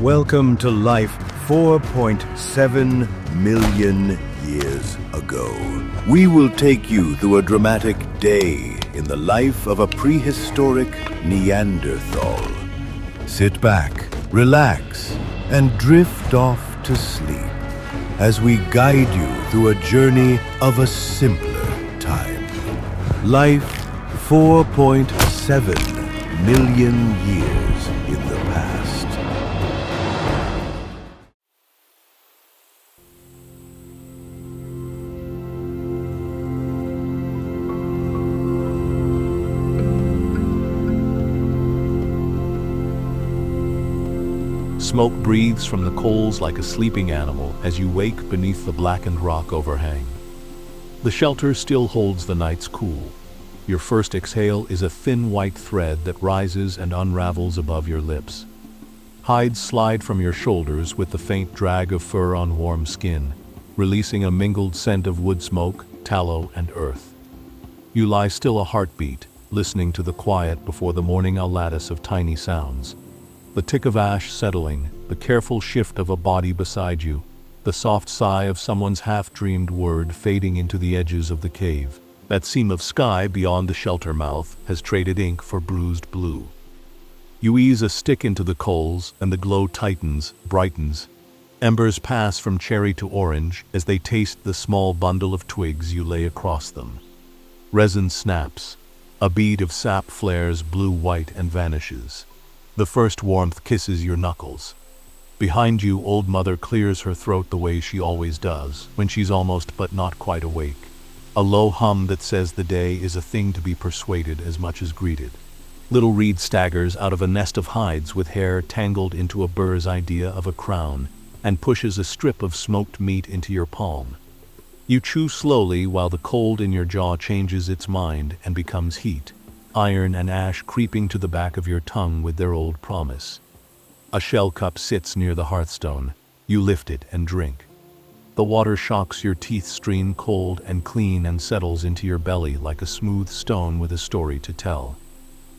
Welcome to life 4.7 million years ago. We will take you through a dramatic day in the life of a prehistoric Neanderthal. Sit back, relax, and drift off to sleep as we guide you through a journey of a simpler time. Life 4.7 million years in the past. Smoke breathes from the coals like a sleeping animal as you wake beneath the blackened rock overhang. The shelter still holds the night's cool. Your first exhale is a thin white thread that rises and unravels above your lips. Hides slide from your shoulders with the faint drag of fur on warm skin, releasing a mingled scent of wood smoke, tallow, and earth. You lie still a heartbeat, listening to the quiet before the morning lattice of tiny sounds. The tick of ash settling, the careful shift of a body beside you, the soft sigh of someone's half-dreamed word fading into the edges of the cave. That seam of sky beyond the shelter mouth has traded ink for bruised blue. You ease a stick into the coals, and the glow tightens, brightens. Embers pass from cherry to orange as they taste the small bundle of twigs you lay across them. Resin snaps. A bead of sap flares blue-white and vanishes. The first warmth kisses your knuckles. Behind you, Old Mother clears her throat the way she always does, when she's almost but not quite awake. A low hum that says the day is a thing to be persuaded as much as greeted. Little Reed staggers out of a nest of hides with hair tangled into a burr's idea of a crown, and pushes a strip of smoked meat into your palm. You chew slowly while the cold in your jaw changes its mind and becomes heat. Iron and ash creeping to the back of your tongue with their old promise. A shell cup sits near the hearthstone. You lift it and drink. The water shocks your teeth, stream cold and clean, and settles into your belly like a smooth stone with a story to tell.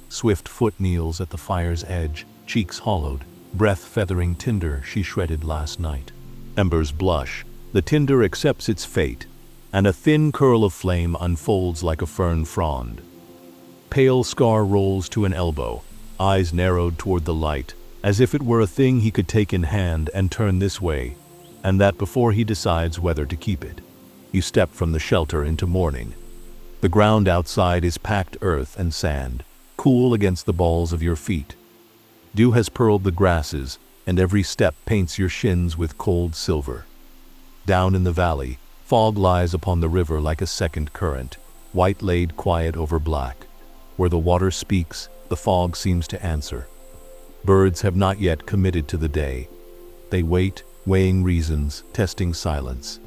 Swift foot kneels at the fire's edge, cheeks hollowed, breath feathering tinder she shredded last night. Embers blush. The tinder accepts its fate, and a thin curl of flame unfolds like a fern frond. Pale scar rolls to an elbow, eyes narrowed toward the light, as if it were a thing he could take in hand and turn this way, and that before he decides whether to keep it. You step from the shelter into morning. The ground outside is packed earth and sand, cool against the balls of your feet. Dew has pearled the grasses, and every step paints your shins with cold silver. Down in the valley, fog lies upon the river like a second current, white laid quiet over black. Where the water speaks, the fog seems to answer. Birds have not yet committed to the day. They wait, weighing reasons, testing silence.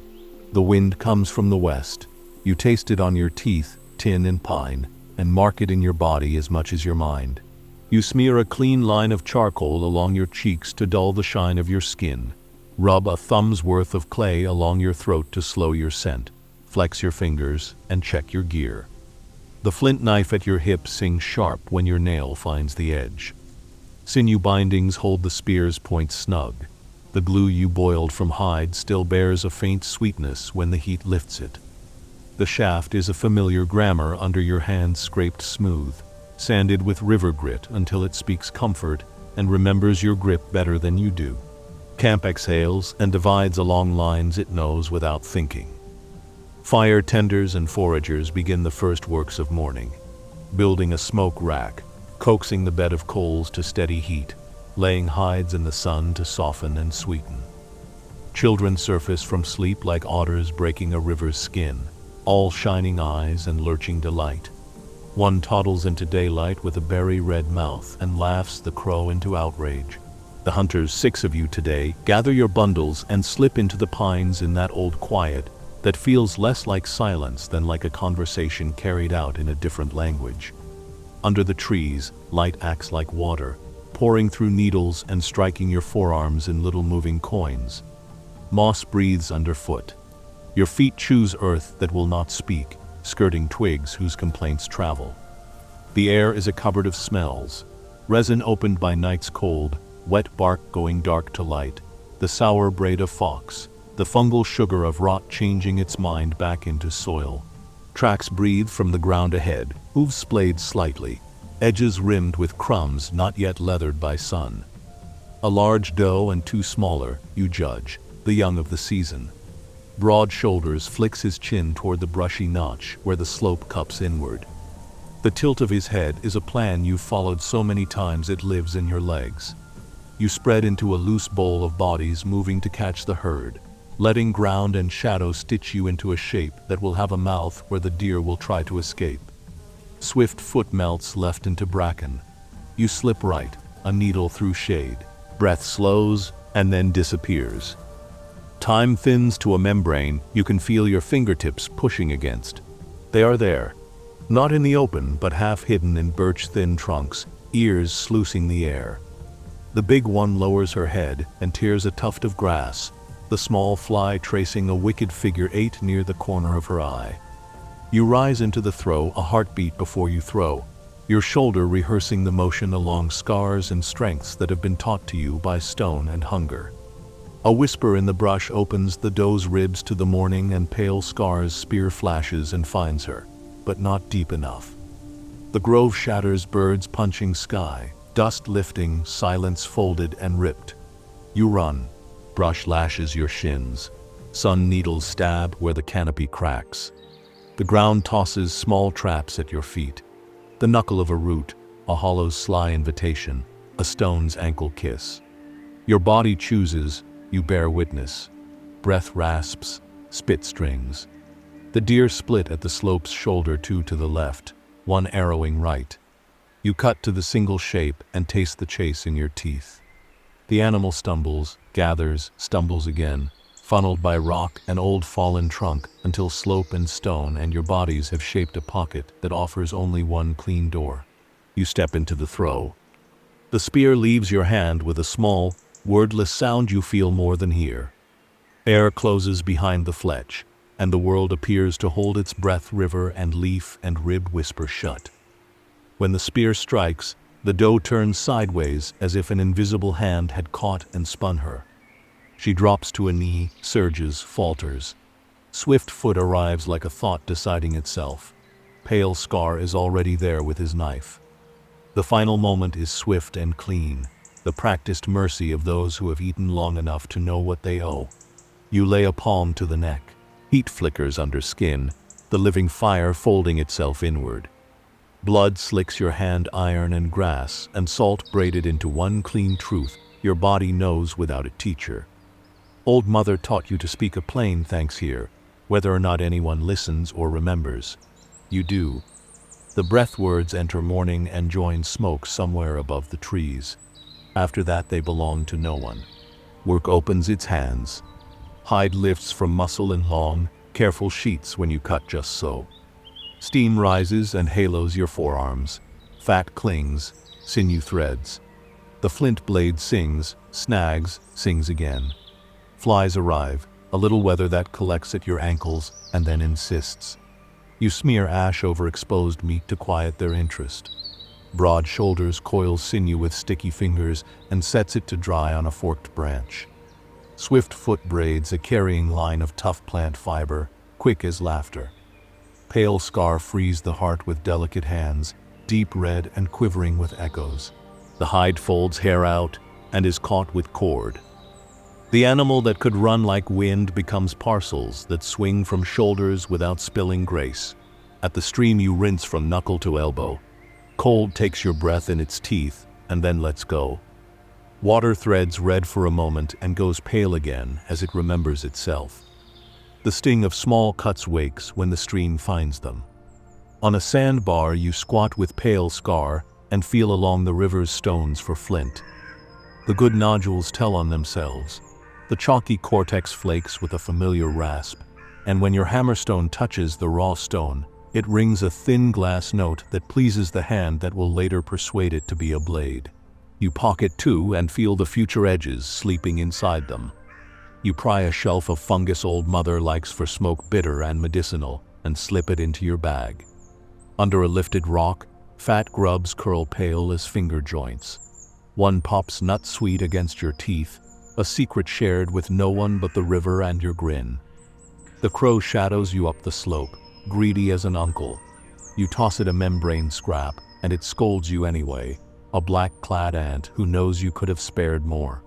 The wind comes from the west. You taste it on your teeth, tin and pine, and mark it in your body as much as your mind. You smear a clean line of charcoal along your cheeks to dull the shine of your skin. Rub a thumb's worth of clay along your throat to slow your scent. Flex your fingers and check your gear. The flint knife at your hip sings sharp when your nail finds the edge. Sinew bindings hold the spear's point snug. The glue you boiled from hide still bears a faint sweetness when the heat lifts it. The shaft is a familiar grammar under your hands scraped smooth, sanded with river grit until it speaks comfort and remembers your grip better than you do. Camp exhales and divides along lines it knows without thinking. Fire tenders and foragers begin the first works of morning, building a smoke rack, coaxing the bed of coals to steady heat, laying hides in the sun to soften and sweeten. Children surface from sleep like otters breaking a river's skin, all shining eyes and lurching delight. One toddles into daylight with a berry-red mouth and laughs the crow into outrage. The hunters, 6 of you today, gather your bundles and slip into the pines in that old quiet that feels less like silence than like a conversation carried out in a different language. Under the trees, light acts like water, pouring through needles and striking your forearms in little moving coins. Moss breathes underfoot. Your feet choose earth that will not speak, skirting twigs whose complaints travel. The air is a cupboard of smells. Resin opened by night's cold, wet bark going dark to light, the sour braid of fox, the fungal sugar of rot changing its mind back into soil. Tracks breathe from the ground ahead, hooves splayed slightly, edges rimmed with crumbs not yet leathered by sun. A large doe and two smaller, you judge, the young of the season. Broad shoulders flicks his chin toward the brushy notch where the slope cups inward. The tilt of his head is a plan you've followed so many times it lives in your legs. You spread into a loose bowl of bodies moving to catch the herd, letting ground and shadow stitch you into a shape that will have a mouth where the deer will try to escape. Swift foot melts left into bracken. You slip right, a needle through shade. Breath slows and then disappears. Time thins to a membrane you can feel your fingertips pushing against. They are there, not in the open but half hidden in birch-thin trunks, ears sluicing the air. The big one lowers her head and tears a tuft of grass, the small fly tracing a wicked figure 8 near the corner of her eye. You rise into the throw a heartbeat before you throw, your shoulder rehearsing the motion along scars and strengths that have been taught to you by stone and hunger. A whisper in the brush opens the doe's ribs to the morning and pale Scar's spear flashes and finds her, but not deep enough. The grove shatters birds punching sky, dust lifting, silence folded and ripped. You run. Brush lashes your shins. Sun needles stab where the canopy cracks. The ground tosses small traps at your feet. The knuckle of a root, a hollow's sly invitation, a stone's ankle kiss. Your body chooses, you bear witness. Breath rasps, spit strings. The deer split at the slope's shoulder, 2 to the left, 1 arrowing right. You cut to the single shape and taste the chase in your teeth. The animal stumbles, gathers, stumbles again, funneled by rock and old fallen trunk until slope and stone and your bodies have shaped a pocket that offers only one clean door. You step into the throw. The spear leaves your hand with a small, wordless sound you feel more than hear. Air closes behind the fletch, and the world appears to hold its breath, river and leaf and rib whisper shut. When the spear strikes, the doe turns sideways as if an invisible hand had caught and spun her. She drops to a knee, surges, falters. Swift foot arrives like a thought deciding itself. Pale Scar is already there with his knife. The final moment is swift and clean, the practiced mercy of those who have eaten long enough to know what they owe. You lay a palm to the neck. Heat flickers under skin, the living fire folding itself inward. Blood slicks your hand, iron and grass, and salt braided into one clean truth your body knows without a teacher. Old Mother taught you to speak a plain thanks here, whether or not anyone listens or remembers. You do. The breath words enter morning and join smoke somewhere above the trees. After that they belong to no one. Work opens its hands. Hide lifts from muscle in long, careful sheets when you cut just so. Steam rises and halos your forearms. Fat clings, sinew threads. The flint blade sings, snags, sings again. Flies arrive, a little weather that collects at your ankles and then insists. You smear ash over exposed meat to quiet their interest. Broad shoulders coil sinew with sticky fingers and sets it to dry on a forked branch. Swift foot braids a carrying line of tough plant fiber, quick as laughter. Pale Scar frees the heart with delicate hands, deep red and quivering with echoes. The hide folds hair out and is caught with cord. The animal that could run like wind becomes parcels that swing from shoulders without spilling grace. At the stream you rinse from knuckle to elbow. Cold takes your breath in its teeth and then lets go. Water threads red for a moment and goes pale again as it remembers itself. The sting of small cuts wakes when the stream finds them. On a sandbar you squat with Pale Scar and feel along the river's stones for flint. The good nodules tell on themselves. The chalky cortex flakes with a familiar rasp, and when your hammerstone touches the raw stone, it rings a thin glass note that pleases the hand that will later persuade it to be a blade. You pocket two and feel the future edges sleeping inside them. You pry a shelf of fungus Old Mother likes for smoke bitter and medicinal and slip it into your bag. Under a lifted rock, fat grubs curl pale as finger joints. One pops nut sweet against your teeth, a secret shared with no one but the river and your grin. The crow shadows you up the slope, greedy as an uncle. You toss it a membrane scrap, and it scolds you anyway, a black-clad ant who knows you could have spared more.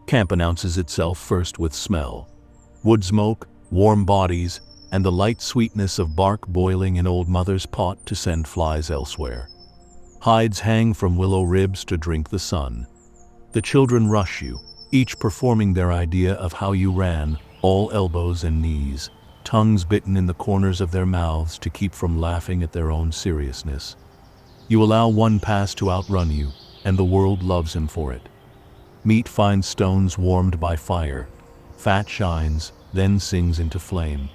Camp announces itself first with smell. Wood smoke, warm bodies, and the light sweetness of bark boiling in old mother's pot to send flies elsewhere. Hides hang from willow ribs to drink the sun. The children rush you, each performing their idea of how you ran, all elbows and knees, tongues bitten in the corners of their mouths to keep from laughing at their own seriousness. You allow one pass to outrun you, and the world loves him for it. Meat finds stones warmed by fire. Fat shines, then sings into flame.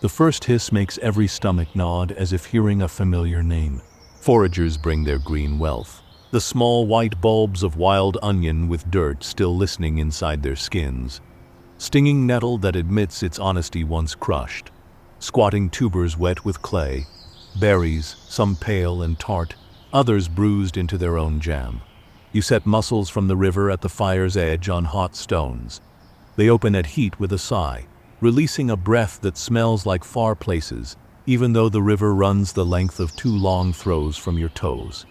The first hiss makes every stomach nod as if hearing a familiar name. Foragers bring their green wealth. The small white bulbs of wild onion with dirt still listening inside their skins. Stinging nettle that admits its honesty once crushed. Squatting tubers wet with clay. Berries, some pale and tart, others bruised into their own jam. You set mussels from the river at the fire's edge on hot stones. They open at heat with a sigh, releasing a breath that smells like far places, even though the river runs the length of 2 long throws from your toes.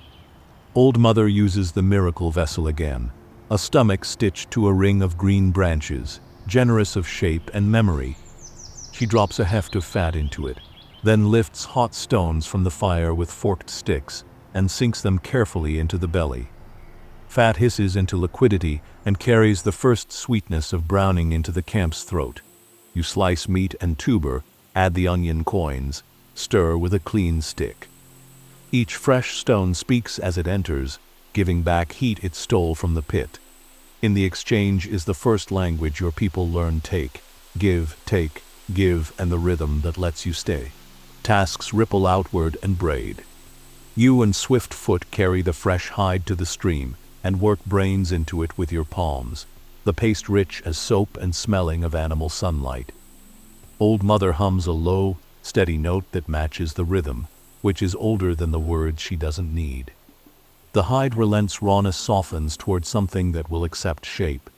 Old Mother uses the miracle vessel again, a stomach stitched to a ring of green branches, generous of shape and memory. She drops a heft of fat into it, then lifts hot stones from the fire with forked sticks and sinks them carefully into the belly. Fat hisses into liquidity and carries the first sweetness of browning into the camp's throat. You slice meat and tuber, add the onion coins, stir with a clean stick. Each fresh stone speaks as it enters, giving back heat it stole from the pit. In the exchange is the first language your people learn: take, give, and the rhythm that lets you stay. Tasks ripple outward and braid. You and swift foot carry the fresh hide to the stream and work brains into it with your palms, the paste rich as soap and smelling of animal sunlight. Old Mother hums a low, steady note that matches the rhythm, which is older than the words she doesn't need. The hide relents, rawness softens toward something that will accept shape.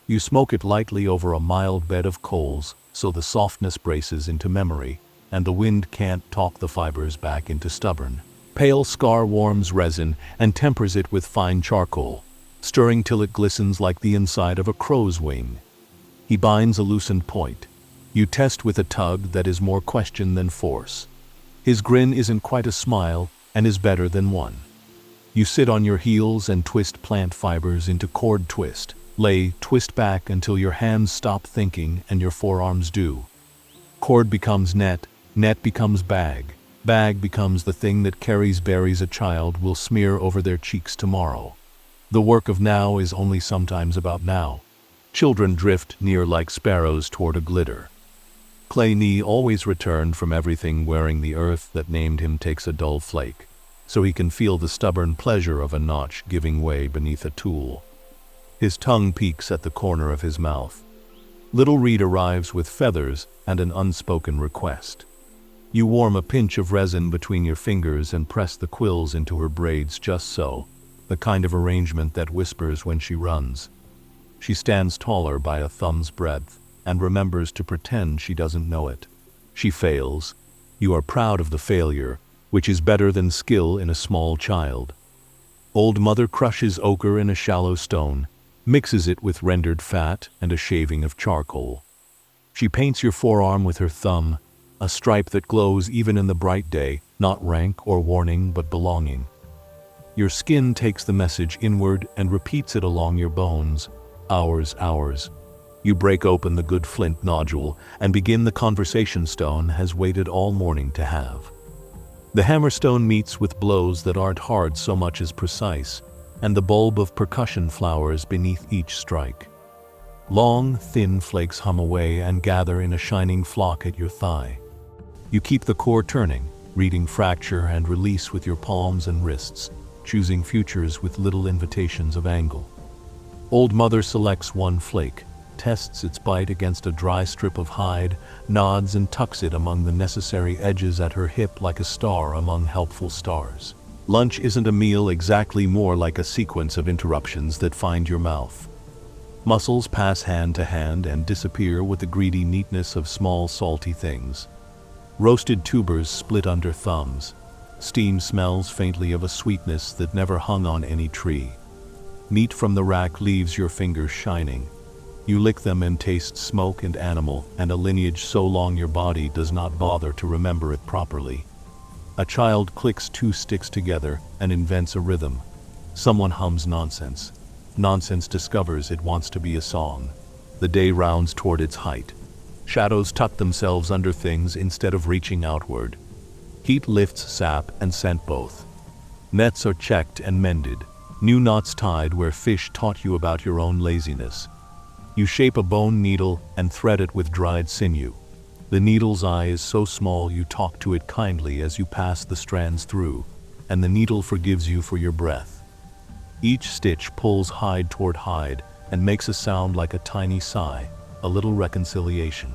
You smoke it lightly over a mild bed of coals, so the softness braces into memory, and the wind can't talk the fibers back into stubborn. Pale scar warms resin and tempers it with fine charcoal, stirring till it glistens like the inside of a crow's wing. He binds a loosened point. You test with a tug that is more question than force. His grin isn't quite a smile and is better than one. You sit on your heels and twist plant fibers into cord twist. Lay, twist back until your hands stop thinking and your forearms do. Cord becomes net becomes bag. Bag becomes the thing that carries berries a child will smear over their cheeks tomorrow. The work of now is only sometimes about now. Children drift near like sparrows toward a glitter. Clay Knee always returned from everything wearing the earth that named him takes a dull flake, so he can feel the stubborn pleasure of a notch giving way beneath a tool. His tongue peeks at the corner of his mouth. Little Reed arrives with feathers and an unspoken request. You warm a pinch of resin between your fingers and press the quills into her braids just so, the kind of arrangement that whispers when she runs. She stands taller by a thumb's breadth and remembers to pretend she doesn't know it. She fails. You are proud of the failure, which is better than skill in a small child. Old Mother crushes ochre in a shallow stone, mixes it with rendered fat and a shaving of charcoal. She paints your forearm with her thumb, a stripe that glows even in the bright day, not rank or warning but belonging. Your skin takes the message inward and repeats it along your bones. Hours. You break open the good flint nodule and begin the conversation stone has waited all morning to have. The hammerstone meets with blows that aren't hard so much as precise, and the bulb of percussion flowers beneath each strike. Long, thin flakes hum away and gather in a shining flock at your thigh. You keep the core turning, reading fracture and release with your palms and wrists, choosing futures with little invitations of angle. Old Mother selects one flake, tests its bite against a dry strip of hide, nods and tucks it among the necessary edges at her hip like a star among helpful stars. Lunch isn't a meal exactly, more like a sequence of interruptions that find your mouth. Mussels pass hand to hand and disappear with the greedy neatness of small salty things. Roasted tubers split under thumbs. Steam smells faintly of a sweetness that never hung on any tree. Meat from the rack leaves your fingers shining. You lick them and taste smoke and animal and a lineage so long your body does not bother to remember it properly. A child clicks two sticks together and invents a rhythm. Someone hums nonsense. Nonsense discovers it wants to be a song. The day rounds toward its height. Shadows tuck themselves under things instead of reaching outward. Heat lifts sap and scent both. Nets are checked and mended. New knots tied where fish taught you about your own laziness. You shape a bone needle and thread it with dried sinew. The needle's eye is so small you talk to it kindly as you pass the strands through, and the needle forgives you for your breath. Each stitch pulls hide toward hide and makes a sound like a tiny sigh, a little reconciliation.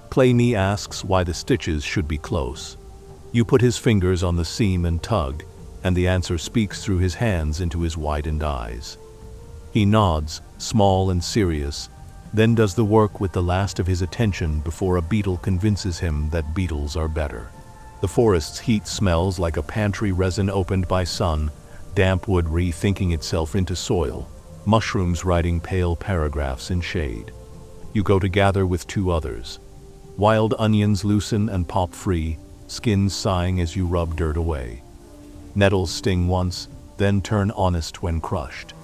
Clay Knee asks why the stitches should be close. You put his fingers on the seam and tug, and the answer speaks through his hands into his widened eyes. He nods, small and serious, then does the work with the last of his attention before a beetle convinces him that beetles are better. The forest's heat smells like a pantry resin opened by sun, damp wood rethinking itself into soil, mushrooms writing pale paragraphs in shade. You go to gather with two others. Wild onions loosen and pop free, skins sighing as you rub dirt away. Nettles sting once, then turn honest when crushed.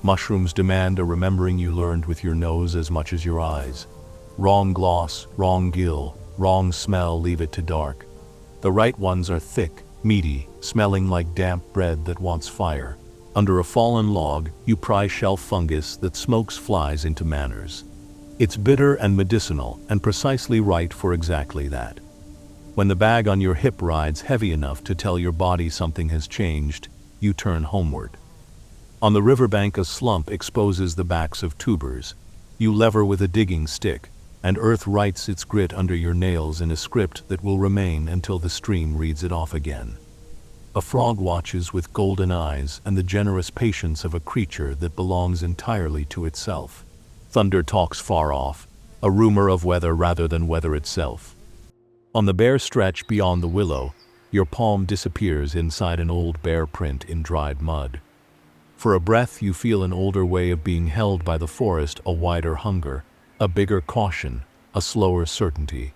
Mushrooms demand a remembering you learned with your nose as much as your eyes. Wrong gloss, wrong gill, wrong smell, leave it to dark. The right ones are thick, meaty, smelling like damp bread that wants fire. Under a fallen log, you pry shelf fungus that smokes flies into manners. It's bitter and medicinal and precisely right for exactly that. When the bag on your hip rides heavy enough to tell your body something has changed, you turn homeward. On the riverbank, a slump exposes the backs of tubers. You lever with a digging stick, and earth writes its grit under your nails in a script that will remain until the stream reads it off again. A frog watches with golden eyes and the generous patience of a creature that belongs entirely to itself. Thunder talks far off, a rumor of weather rather than weather itself. On the bare stretch beyond the willow, your palm disappears inside an old bear print in dried mud. For a breath you feel an older way of being held by the forest, a wider hunger, a bigger caution, a slower certainty.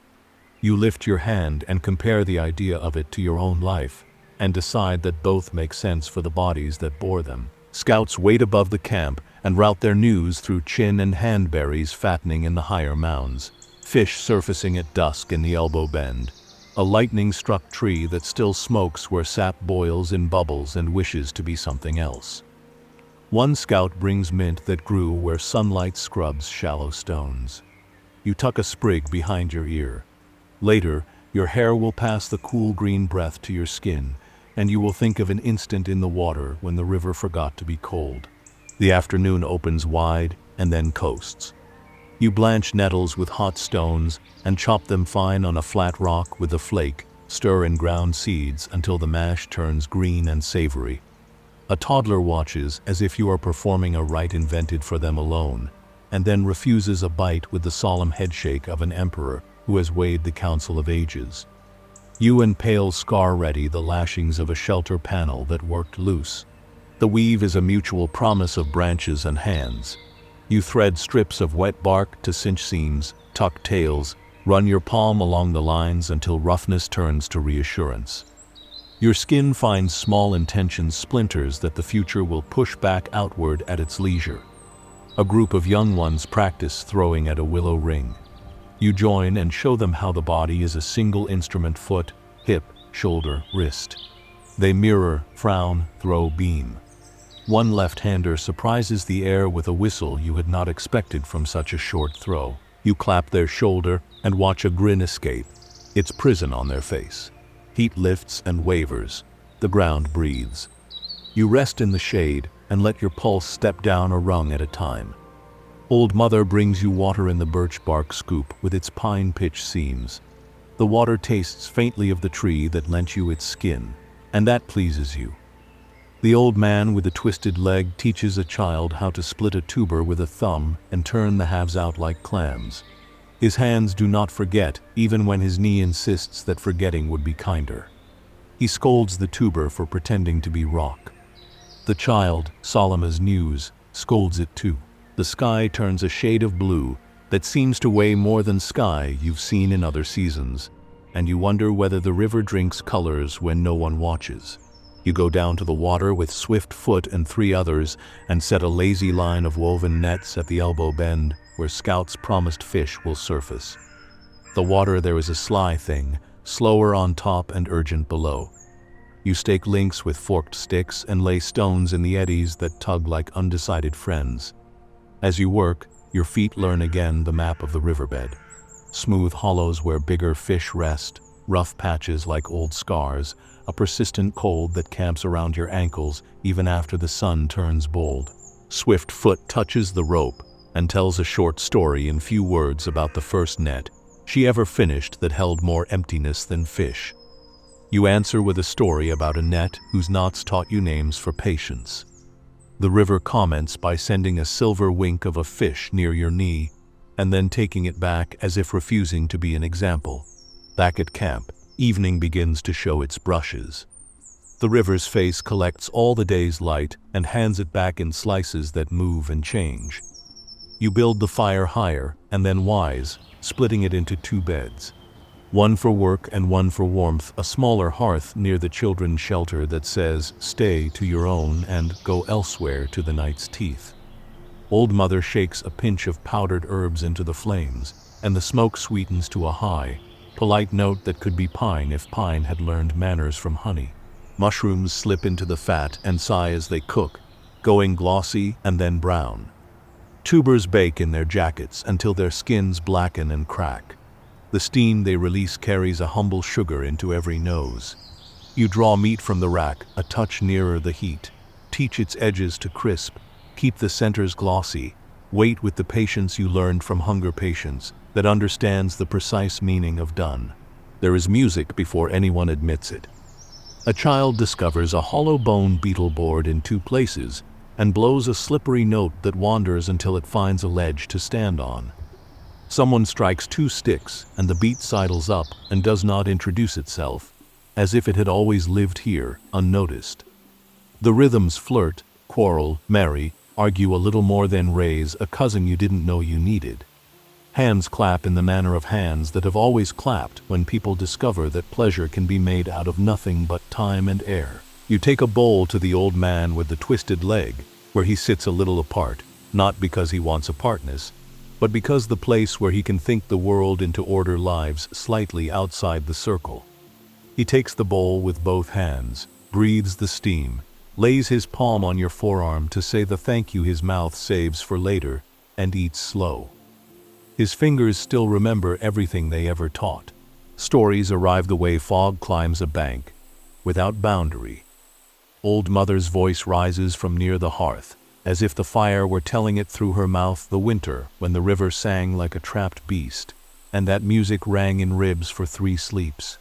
You lift your hand and compare the idea of it to your own life, and decide that both make sense for the bodies that bore them. Scouts wait above the camp and route their news through chin and handberries fattening in the higher mounds, fish surfacing at dusk in the elbow bend, a lightning-struck tree that still smokes where sap boils in bubbles and wishes to be something else. One scout brings mint that grew where sunlight scrubs shallow stones. You tuck a sprig behind your ear. Later, your hair will pass the cool green breath to your skin, and you will think of an instant in the water when the river forgot to be cold. The afternoon opens wide and then coasts. You blanch nettles with hot stones and chop them fine on a flat rock with a flake, stir in ground seeds until the mash turns green and savory. A toddler watches as if you are performing a rite invented for them alone, and then refuses a bite with the solemn headshake of an emperor who has weighed the council of ages. You impale scar-ready the lashings of a shelter panel that worked loose. The weave is a mutual promise of branches and hands. You thread strips of wet bark to cinch seams, tuck tails, run your palm along the lines until roughness turns to reassurance. Your skin finds small intention splinters that the future will push back outward at its leisure. A group of young ones practice throwing at a willow ring. You join and show them how the body is a single instrument: foot, hip, shoulder, wrist. They mirror, frown, throw, beam. One left-hander surprises the air with a whistle you had not expected from such a short throw. You clap their shoulder and watch a grin escape. It's prison on their face. Heat lifts and wavers. The ground breathes. You rest in the shade and let your pulse step down a rung at a time. Old Mother brings you water in the birch bark scoop with its pine pitch seams. The water tastes faintly of the tree that lent you its skin, and that pleases you. The old man with the twisted leg teaches a child how to split a tuber with a thumb and turn the halves out like clams. His hands do not forget, even when his knee insists that forgetting would be kinder. He scolds the tuber for pretending to be rock. The child, solemn as news, scolds it too. The sky turns a shade of blue that seems to weigh more than sky you've seen in other seasons, and you wonder whether the river drinks colors when no one watches. You go down to the water with Swift Foot and 3 others and set a lazy line of woven nets at the elbow bend where scouts promised fish will surface. The water there is a sly thing, slower on top and urgent below. You stake links with forked sticks and lay stones in the eddies that tug like undecided friends. As you work, your feet learn again the map of the riverbed. Smooth hollows where bigger fish rest, rough patches like old scars, a persistent cold that camps around your ankles even after the sun turns bold. Swift Foot touches the rope and tells a short story in few words about the first net she ever finished that held more emptiness than fish. You answer with a story about a net whose knots taught you names for patience. The river comments by sending a silver wink of a fish near your knee, and then taking it back as if refusing to be an example. Back at camp, evening begins to show its brushes. The river's face collects all the day's light and hands it back in slices that move and change. You build the fire higher and then wise, splitting it into 2 beds. One for work and one for warmth, a smaller hearth near the children's shelter that says, "Stay to your own and go elsewhere to the night's teeth." Old Mother shakes a pinch of powdered herbs into the flames, and the smoke sweetens to a high, polite note that could be pine if pine had learned manners from honey. Mushrooms slip into the fat and sigh as they cook, going glossy and then brown. Tubers bake in their jackets until their skins blacken and crack. The steam they release carries a humble sugar into every nose. You draw meat from the rack, a touch nearer the heat, teach its edges to crisp, keep the centers glossy, wait with the patience you learned from hunger patience that understands the precise meaning of done. There is music before anyone admits it. A child discovers a hollow bone beetle board in 2 places and blows a slippery note that wanders until it finds a ledge to stand on. Someone strikes 2 sticks and the beat sidles up and does not introduce itself, as if it had always lived here, unnoticed. The rhythms flirt, quarrel, marry, argue a little more than raise a cousin you didn't know you needed. Hands clap in the manner of hands that have always clapped when people discover that pleasure can be made out of nothing but time and air. You take a bowl to the old man with the twisted leg, where he sits a little apart, not because he wants apartness, but because the place where he can think the world into order lies slightly outside the circle. He takes the bowl with both hands, breathes the steam, lays his palm on your forearm to say the thank you his mouth saves for later, and eats slow. His fingers still remember everything they ever taught. Stories arrive the way fog climbs a bank, without boundary. Old Mother's voice rises from near the hearth, as if the fire were telling it through her mouth the winter when the river sang like a trapped beast, and that music rang in ribs for 3 sleeps.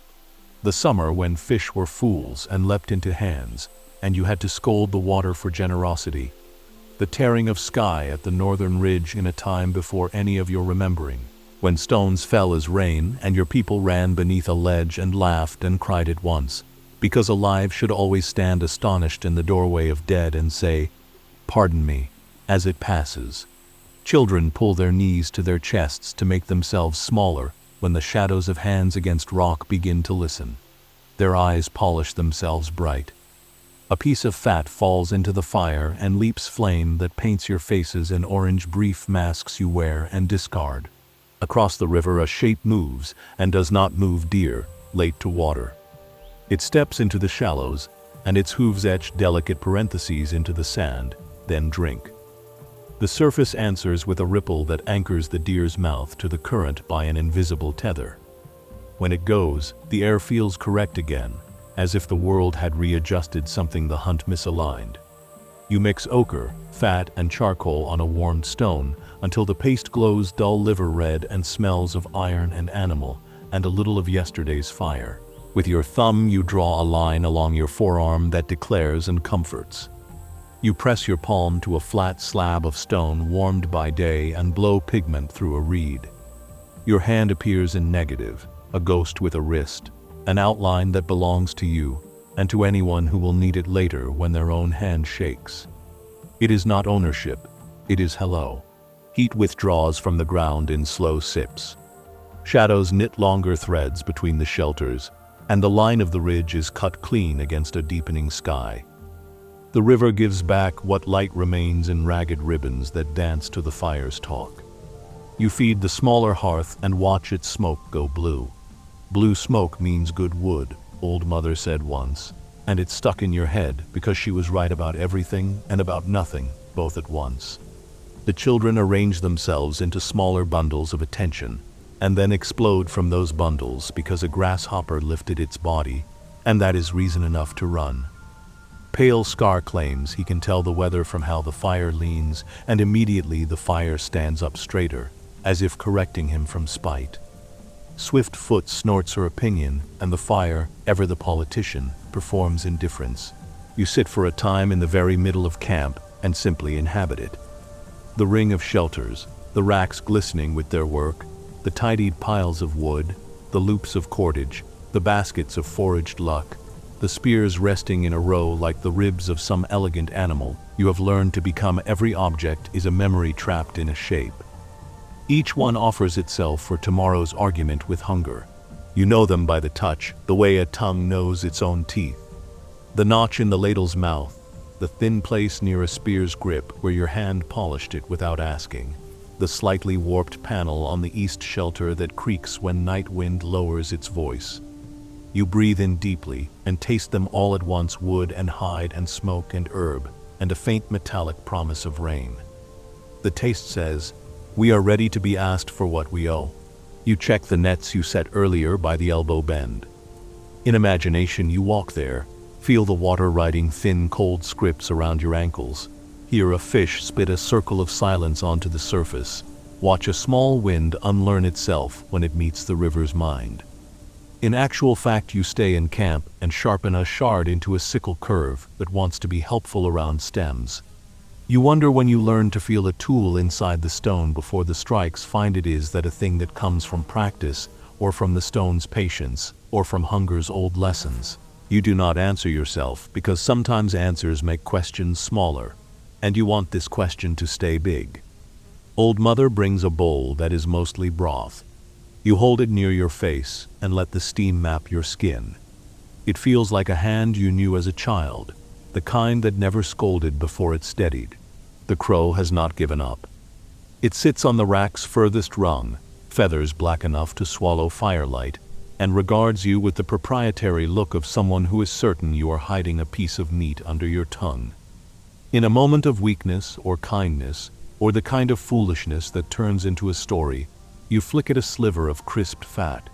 The summer when fish were fools and leapt into hands, and you had to scold the water for generosity. The tearing of sky at the northern ridge in a time before any of your remembering, when stones fell as rain and your people ran beneath a ledge and laughed and cried at once, because alive should always stand astonished in the doorway of dead and say, "Pardon me," as it passes. Children pull their knees to their chests to make themselves smaller when the shadows of hands against rock begin to listen. Their eyes polish themselves bright. A piece of fat falls into the fire and leaps flame that paints your faces in orange brief masks you wear and discard. Across the river a shape moves and does not move deer, late to water. It steps into the shallows, and its hooves etch delicate parentheses into the sand, then drink. The surface answers with a ripple that anchors the deer's mouth to the current by an invisible tether. When it goes, the air feels correct again, as if the world had readjusted something the hunt misaligned. You mix ochre, fat, and charcoal on a warmed stone until the paste glows dull liver red and smells of iron and animal, and a little of yesterday's fire. With your thumb, you draw a line along your forearm that declares and comforts. You press your palm to a flat slab of stone warmed by day and blow pigment through a reed. Your hand appears in negative, a ghost with a wrist, an outline that belongs to you and to anyone who will need it later when their own hand shakes. It is not ownership, it is hello. Heat withdraws from the ground in slow sips. Shadows knit longer threads between the shelters, and the line of the ridge is cut clean against a deepening sky. The river gives back what light remains in ragged ribbons that dance to the fire's talk. You feed the smaller hearth and watch its smoke go blue. Blue smoke means good wood, old mother said once, and it stuck in your head because she was right about everything and about nothing, both at once. The children arrange themselves into smaller bundles of attention, and then explode from those bundles because a grasshopper lifted its body, and that is reason enough to run. Pale Scar claims he can tell the weather from how the fire leans, and immediately the fire stands up straighter, as if correcting him from spite. Swift Foot snorts her opinion, and the fire, ever the politician, performs indifference. You sit for a time in the very middle of camp and simply inhabit it. The ring of shelters, the racks glistening with their work, the tidied piles of wood, the loops of cordage, the baskets of foraged luck, the spears resting in a row like the ribs of some elegant animal, you have learned to become every object is a memory trapped in a shape. Each one offers itself for tomorrow's argument with hunger. You know them by the touch, the way a tongue knows its own teeth. The notch in the ladle's mouth, the thin place near a spear's grip where your hand polished it without asking. The slightly warped panel on the east shelter that creaks when night wind lowers its voice. You breathe in deeply and taste them all at once, wood and hide and smoke and herb, and a faint metallic promise of rain. The taste says, we are ready to be asked for what we owe. You check the nets you set earlier by the elbow bend. In imagination you walk there, feel the water riding thin cold scripts around your ankles. Hear a fish spit a circle of silence onto the surface. Watch a small wind unlearn itself when it meets the river's mind. In actual fact, you stay in camp and sharpen a shard into a sickle curve that wants to be helpful around stems. You wonder when you learn to feel a tool inside the stone before the strikes find it is that a thing that comes from practice, or from the stone's patience, or from hunger's old lessons. You do not answer yourself because sometimes answers make questions smaller. And you want this question to stay big. Old Mother brings a bowl that is mostly broth. You hold it near your face and let the steam map your skin. It feels like a hand you knew as a child, the kind that never scolded before it steadied. The crow has not given up. It sits on the rack's furthest rung, feathers black enough to swallow firelight, and regards you with the proprietary look of someone who is certain you are hiding a piece of meat under your tongue. In a moment of weakness or kindness, or the kind of foolishness that turns into a story, you flick at a sliver of crisped fat.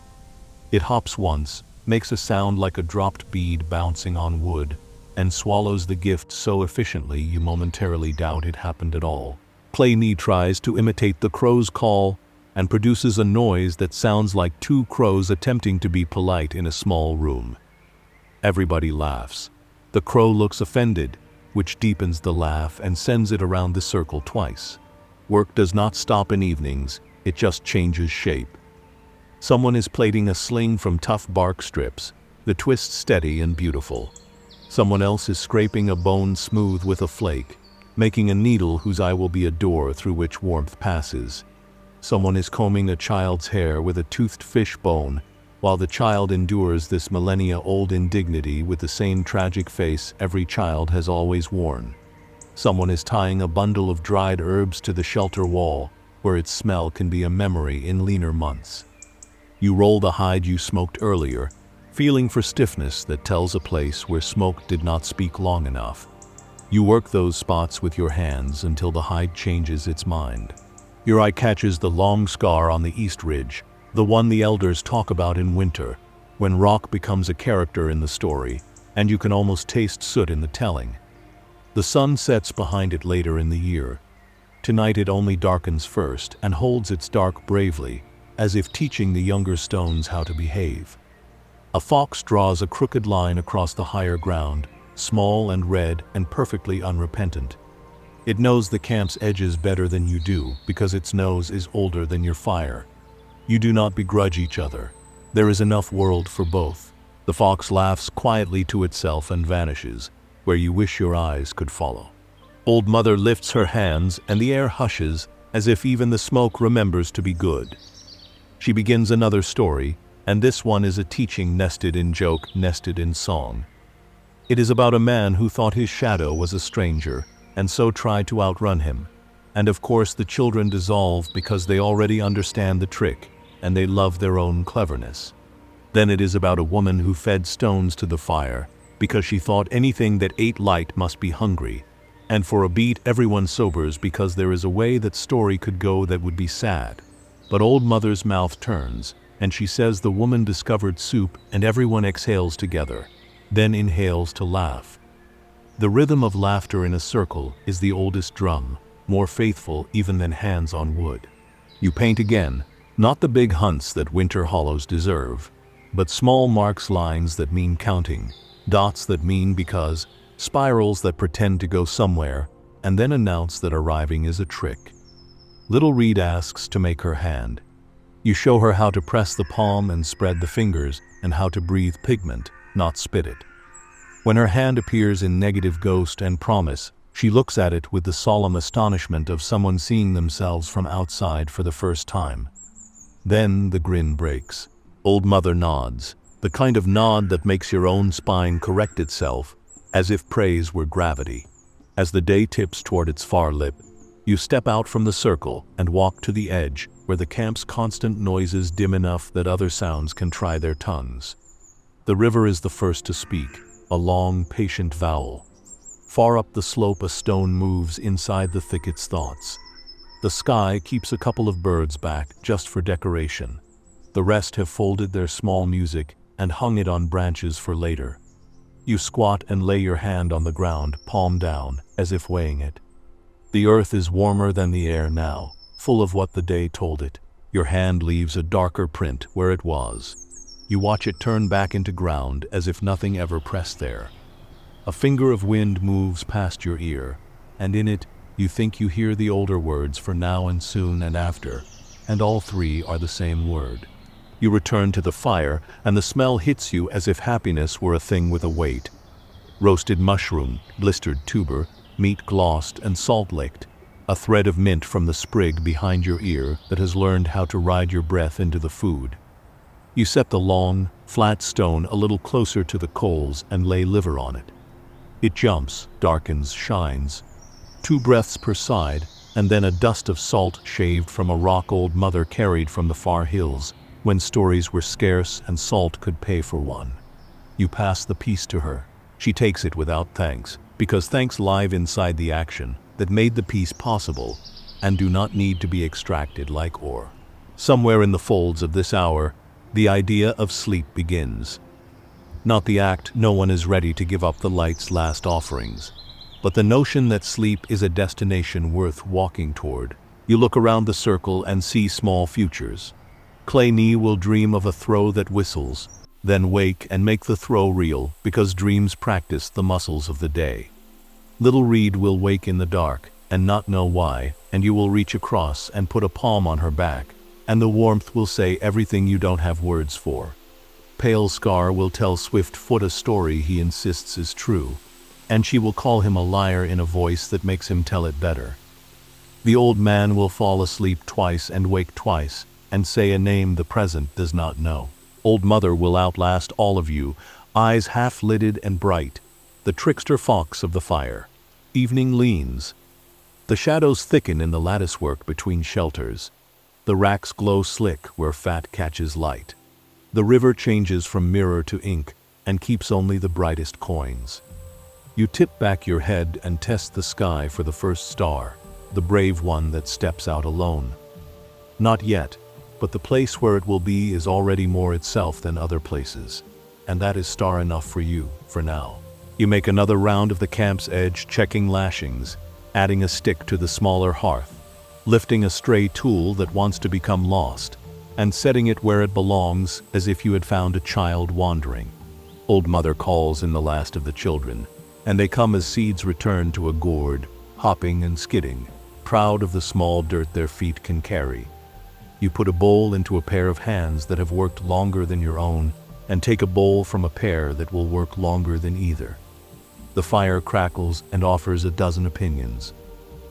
It hops once, makes a sound like a dropped bead bouncing on wood, and swallows the gift so efficiently you momentarily doubt it happened at all. Pliny tries to imitate the crow's call and produces a noise that sounds like two crows attempting to be polite in a small room. Everybody laughs. The crow looks offended, which deepens the laugh and sends it around the circle twice. Work does not stop in evenings, it just changes shape. Someone is plaiting a sling from tough bark strips, the twist steady and beautiful. Someone else is scraping a bone smooth with a flake, making a needle whose eye will be a door through which warmth passes. Someone is combing a child's hair with a toothed fish bone, while the child endures this millennia-old indignity with the same tragic face every child has always worn. Someone is tying a bundle of dried herbs to the shelter wall, where its smell can be a memory in leaner months. You roll the hide you smoked earlier, feeling for stiffness that tells a place where smoke did not speak long enough. You work those spots with your hands until the hide changes its mind. Your eye catches the long scar on the east ridge, the one the elders talk about in winter, when rock becomes a character in the story, and you can almost taste soot in the telling. The sun sets behind it later in the year. Tonight it only darkens first and holds its dark bravely, as if teaching the younger stones how to behave. A fox draws a crooked line across the higher ground, small and red and perfectly unrepentant. It knows the camp's edges better than you do because its nose is older than your fire. You do not begrudge each other. There is enough world for both. The fox laughs quietly to itself and vanishes, where you wish your eyes could follow. Old Mother lifts her hands and the air hushes as if even the smoke remembers to be good. She begins another story, and this one is a teaching nested in joke, nested in song. It is about a man who thought his shadow was a stranger, and so tried to outrun him. And of course the children dissolve because they already understand the trick, and they love their own cleverness. Then it is about a woman who fed stones to the fire, because she thought anything that ate light must be hungry. And for a beat everyone sobers because there is a way that story could go that would be sad. But Old Mother's mouth turns, and she says the woman discovered soup, and everyone exhales together, then inhales to laugh. The rhythm of laughter in a circle is the oldest drum, more faithful even than hands on wood. You paint again, not the big hunts that winter hollows deserve, but small marks, lines that mean counting, dots that mean because, spirals that pretend to go somewhere, and then announce that arriving is a trick. Little Reed asks to make her hand. You show her how to press the palm and spread the fingers, and how to breathe pigment, not spit it. When her hand appears in negative ghost and promise, she looks at it with the solemn astonishment of someone seeing themselves from outside for the first time. Then the grin breaks. Old Mother nods, the kind of nod that makes your own spine correct itself, as if praise were gravity. As the day tips toward its far lip, you step out from the circle and walk to the edge, where the camp's constant noises dim enough that other sounds can try their tongues. The river is the first to speak, a long, patient vowel. Far up the slope a stone moves inside the thicket's thoughts. The sky keeps a couple of birds back just for decoration. The rest have folded their small music and hung it on branches for later. You squat and lay your hand on the ground, palm down, as if weighing it. The earth is warmer than the air now, full of what the day told it. Your hand leaves a darker print where it was. You watch it turn back into ground as if nothing ever pressed there. A finger of wind moves past your ear, and in it you think you hear the older words for now and soon and after, and all three are the same word. You return to the fire, and the smell hits you as if happiness were a thing with a weight. Roasted mushroom, blistered tuber, meat glossed and salt-licked, a thread of mint from the sprig behind your ear that has learned how to ride your breath into the food. You set the long, flat stone a little closer to the coals and lay liver on it. It jumps, darkens, shines. 2 breaths per side, and then a dust of salt shaved from a rock Old Mother carried from the far hills, when stories were scarce and salt could pay for one. You pass the piece to her. She takes it without thanks, because thanks live inside the action that made the piece possible, and do not need to be extracted like ore. Somewhere in the folds of this hour, the idea of sleep begins. Not the act, no one is ready to give up the light's last offerings, but the notion that sleep is a destination worth walking toward. You look around the circle and see small futures. Clay Knee will dream of a throw that whistles, then wake and make the throw real because dreams practice the muscles of the day. Little Reed will wake in the dark and not know why, and you will reach across and put a palm on her back, and the warmth will say everything you don't have words for. Pale Scar will tell Swift Foot a story he insists is true, and she will call him a liar in a voice that makes him tell it better. The old man will fall asleep twice and wake twice, and say a name the present does not know. Old Mother will outlast all of you, eyes half-lidded and bright, the trickster fox of the fire. Evening leans. The shadows thicken in the latticework between shelters. The racks glow slick where fat catches light. The river changes from mirror to ink and keeps only the brightest coins. You tip back your head and test the sky for the first star, the brave one that steps out alone. Not yet, but the place where it will be is already more itself than other places, and that is star enough for you, for now. You make another round of the camp's edge, checking lashings, adding a stick to the smaller hearth, lifting a stray tool that wants to become lost. and setting it where it belongs, as if you had found a child wandering. Old Mother calls in the last of the children, and they come as seeds return to a gourd, hopping and skidding, proud of the small dirt their feet can carry. You put a bowl into a pair of hands that have worked longer than your own, and take a bowl from a pair that will work longer than either. The fire crackles and offers a dozen opinions.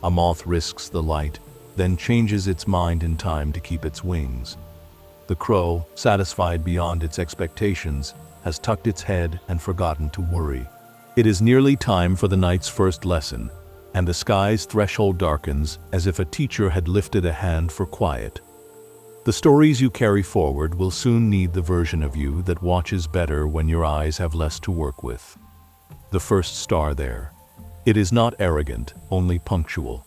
A moth risks the light, then changes its mind in time to keep its wings. The crow, satisfied beyond its expectations, has tucked its head and forgotten to worry. It is nearly time for the night's first lesson, and the sky's threshold darkens as if a teacher had lifted a hand for quiet. The stories you carry forward will soon need the version of you that watches better when your eyes have less to work with. The first star there. It is not arrogant, only punctual.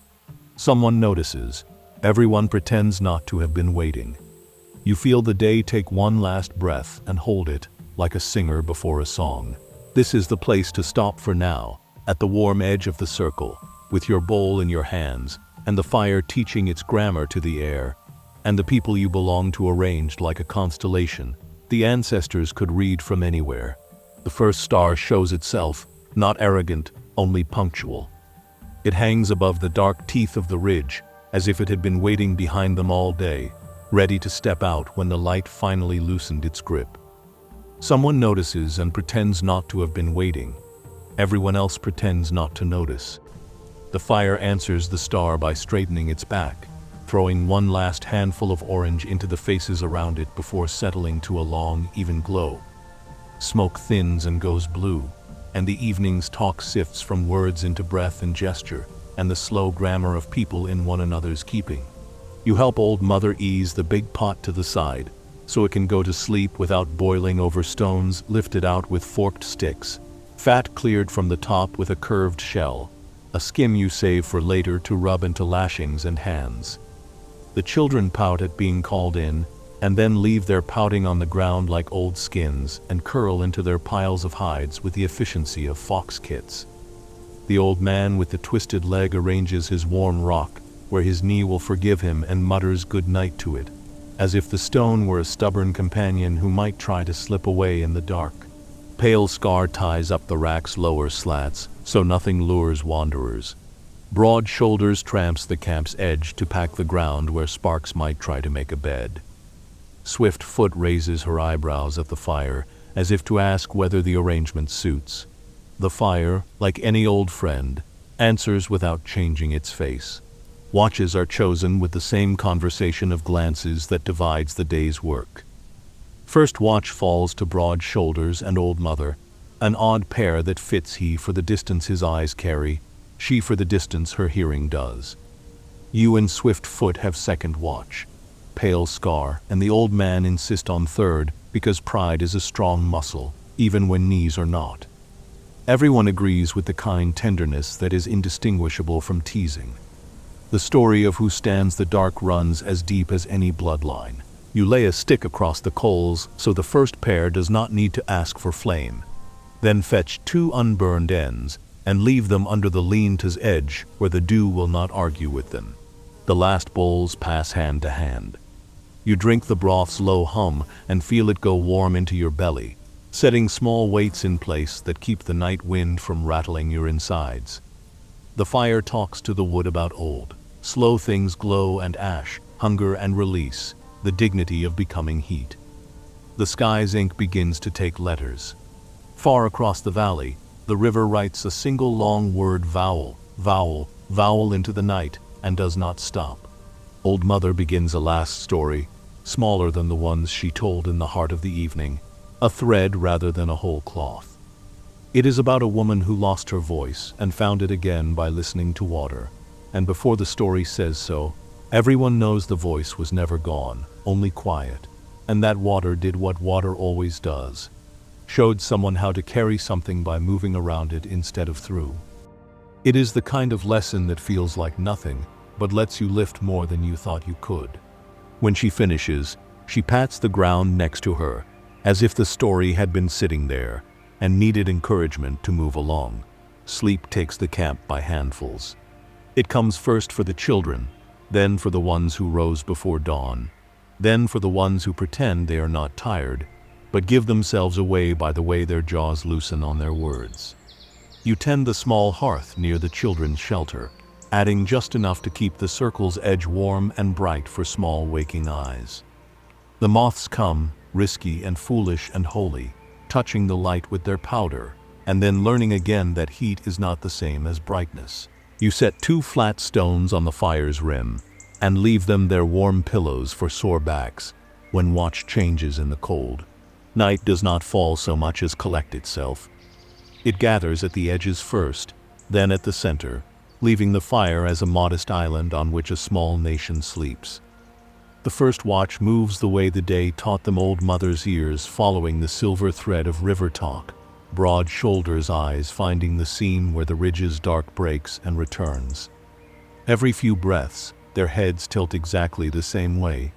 Someone notices. Everyone pretends not to have been waiting. You feel the day take one last breath and hold it, like a singer before a song. This is the place to stop for now, at the warm edge of the circle, with your bowl in your hands, and the fire teaching its grammar to the air, and the people you belong to arranged like a constellation. The ancestors could read from anywhere. The first star shows itself, not arrogant, only punctual. It hangs above the dark teeth of the ridge, as if it had been waiting behind them all day, ready to step out when the light finally loosened its grip. Someone notices and pretends not to have been waiting. Everyone else pretends not to notice. The fire answers the star by straightening its back, throwing one last handful of orange into the faces around it before settling to a long, even glow. Smoke thins and goes blue, and the evening's talk sifts from words into breath and gesture, and the slow grammar of people in one another's keeping. You help Old Mother ease the big pot to the side, so it can go to sleep without boiling over stones lifted out with forked sticks, fat cleared from the top with a curved shell, a skim you save for later to rub into lashings and hands. The children pout at being called in, and then leave their pouting on the ground like old skins and curl into their piles of hides with the efficiency of fox kits. The old man with the twisted leg arranges his worn rock, where his knee will forgive him, and mutters good night to it, as if the stone were a stubborn companion who might try to slip away in the dark. Pale Scar ties up the rack's lower slats, so nothing lures wanderers. Broad Shoulders tramps the camp's edge to pack the ground where Sparks might try to make a bed. Swift Foot raises her eyebrows at the fire, as if to ask whether the arrangement suits. The fire, like any old friend, answers without changing its face. Watches are chosen with the same conversation of glances that divides the day's work. First watch falls to Broad Shoulders and Old Mother, an odd pair that fits he for the distance his eyes carry, she for the distance her hearing does. You and Swift Foot have second watch. Pale Scar and the old man insist on third because pride is a strong muscle, even when knees are not. Everyone agrees with the kind tenderness that is indistinguishable from teasing. The story of who stands the dark runs as deep as any bloodline. You lay a stick across the coals so the first pair does not need to ask for flame. Then fetch 2 unburned ends and leave them under the lean-to's edge where the dew will not argue with them. The last bowls pass hand to hand. You drink the broth's low hum and feel it go warm into your belly, setting small weights in place that keep the night wind from rattling your insides. The fire talks to the wood about old, slow things glow and ash, hunger and release, the dignity of becoming heat. The sky's ink begins to take letters. Far across the valley, the river writes a single long word vowel, vowel, vowel into the night, and does not stop. Old Mother begins a last story, smaller than the ones she told in the heart of the evening, a thread rather than a whole cloth. It is about a woman who lost her voice and found it again by listening to water, and before the story says so, everyone knows the voice was never gone, only quiet, and that water did what water always does, showed someone how to carry something by moving around it instead of through. It is the kind of lesson that feels like nothing, but lets you lift more than you thought you could. When she finishes, she pats the ground next to her, as if the story had been sitting there, and needed encouragement to move along. Sleep takes the camp by handfuls. It comes first for the children, then for the ones who rose before dawn. Then for the ones who pretend they are not tired, but give themselves away by the way their jaws loosen on their words. You tend the small hearth near the children's shelter, adding just enough to keep the circle's edge warm and bright for small waking eyes. The moths come, risky and foolish and holy, touching the light with their powder, and then learning again that heat is not the same as brightness. You set 2 flat stones on the fire's rim, and leave them their warm pillows for sore backs when watch changes in the cold. Night does not fall so much as collect itself. It gathers at the edges first, then at the center, leaving the fire as a modest island on which a small nation sleeps. The first watch moves the way the day taught them old mother's ears, following the silver thread of river talk, broad shoulders' eyes finding the seam where the ridge's dark breaks and returns. Every few breaths, their heads tilt exactly the same way.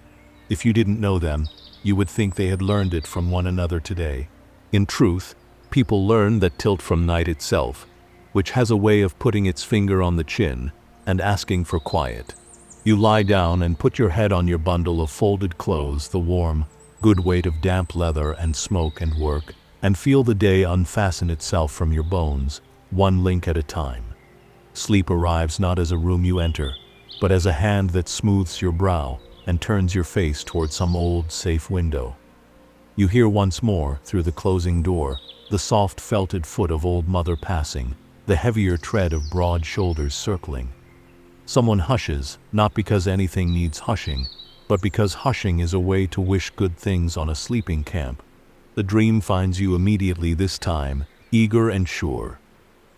If you didn't know them, you would think they had learned it from one another today. In truth, people learn that tilt from night itself, which has a way of putting its finger on the chin and asking for quiet. You lie down and put your head on your bundle of folded clothes, the warm, good weight of damp leather and smoke and work, and feel the day unfasten itself from your bones, one link at a time. Sleep arrives not as a room you enter, but as a hand that smooths your brow and turns your face toward some old, safe window. You hear once more, through the closing door, the soft felted foot of old mother passing, the heavier tread of broad shoulders circling. Someone hushes, not because anything needs hushing, but because hushing is a way to wish good things on a sleeping camp. The dream finds you immediately this time, eager and sure.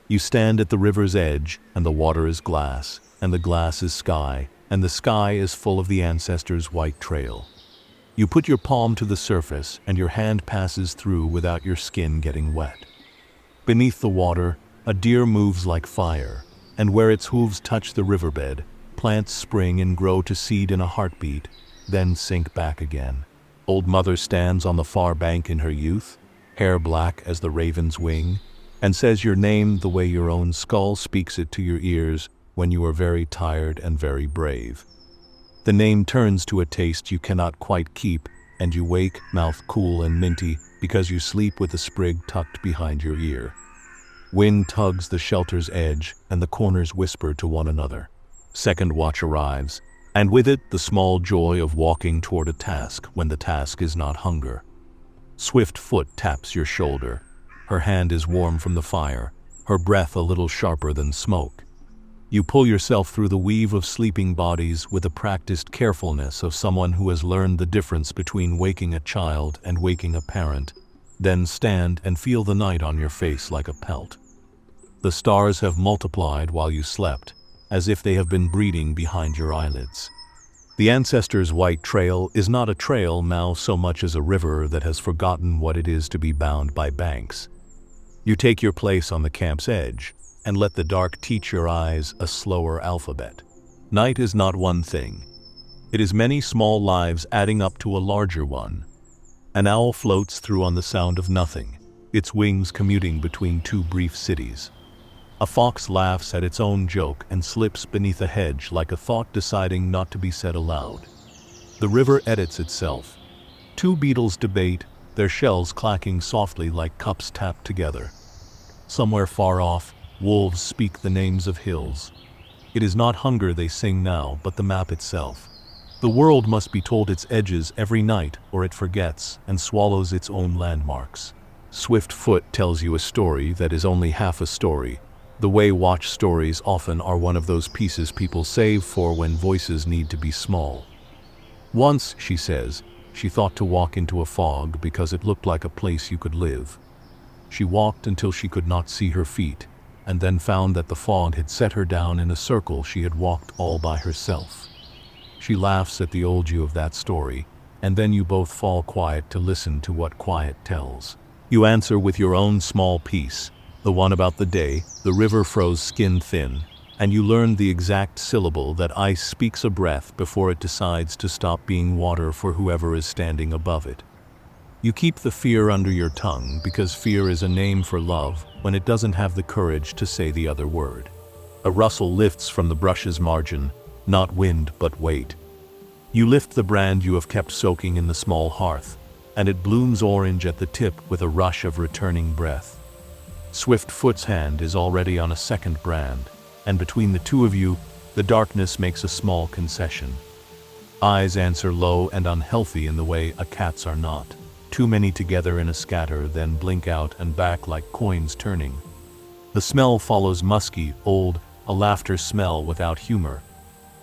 You stand at the river's edge, and the water is glass, and the glass is sky, and the sky is full of the ancestors' white trail. You put your palm to the surface, and your hand passes through without your skin getting wet. Beneath the water, a deer moves like fire, and where its hooves touch the riverbed, plants spring and grow to seed in a heartbeat, then sink back again. Old mother stands on the far bank in her youth, hair black as the raven's wing, and says your name the way your own skull speaks it to your ears when you are very tired and very brave. The name turns to a taste you cannot quite keep, and you wake, mouth cool and minty, because you sleep with a sprig tucked behind your ear. Wind tugs the shelter's edge, and the corners whisper to one another. Second watch arrives, and with it the small joy of walking toward a task when the task is not hunger. Swift foot taps your shoulder. Her hand is warm from the fire, her breath a little sharper than smoke. You pull yourself through the weave of sleeping bodies with the practiced carefulness of someone who has learned the difference between waking a child and waking a parent, then stand and feel the night on your face like a pelt. The stars have multiplied while you slept, as if they have been breeding behind your eyelids. The ancestors' white trail is not a trail now so much as a river that has forgotten what it is to be bound by banks. You take your place on the camp's edge, and let the dark teach your eyes a slower alphabet. Night is not one thing. It is many small lives adding up to a larger one. An owl floats through on the sound of nothing, its wings commuting between 2 brief cities. A fox laughs at its own joke and slips beneath a hedge like a thought deciding not to be said aloud. The river edits itself. 2 beetles debate, their shells clacking softly like cups tapped together. Somewhere far off, wolves speak the names of hills. It is not hunger they sing now, but the map itself. The world must be told its edges every night, or it forgets and swallows its own landmarks. Swift foot tells you a story that is only half a story. The way watch stories often are one of those pieces people save for when voices need to be small. Once, she says, she thought to walk into a fog because it looked like a place you could live. She walked until she could not see her feet, and then found that the fog had set her down in a circle she had walked all by herself. She laughs at the old you of that story, and then you both fall quiet to listen to what quiet tells. You answer with your own small piece, the one about the day the river froze skin thin, and you learn the exact syllable that ice speaks a breath before it decides to stop being water for whoever is standing above it. You keep the fear under your tongue because fear is a name for love when it doesn't have the courage to say the other word. A rustle lifts from the brush's margin, not wind but weight. You lift the brand you have kept soaking in the small hearth, and it blooms orange at the tip with a rush of returning breath. Swiftfoot's hand is already on a second brand, and between the two of you, the darkness makes a small concession. Eyes answer low and unhealthy in the way a cat's are not. Too many together in a scatter, then blink out and back like coins turning. The smell follows musky, old, a laughter smell without humor.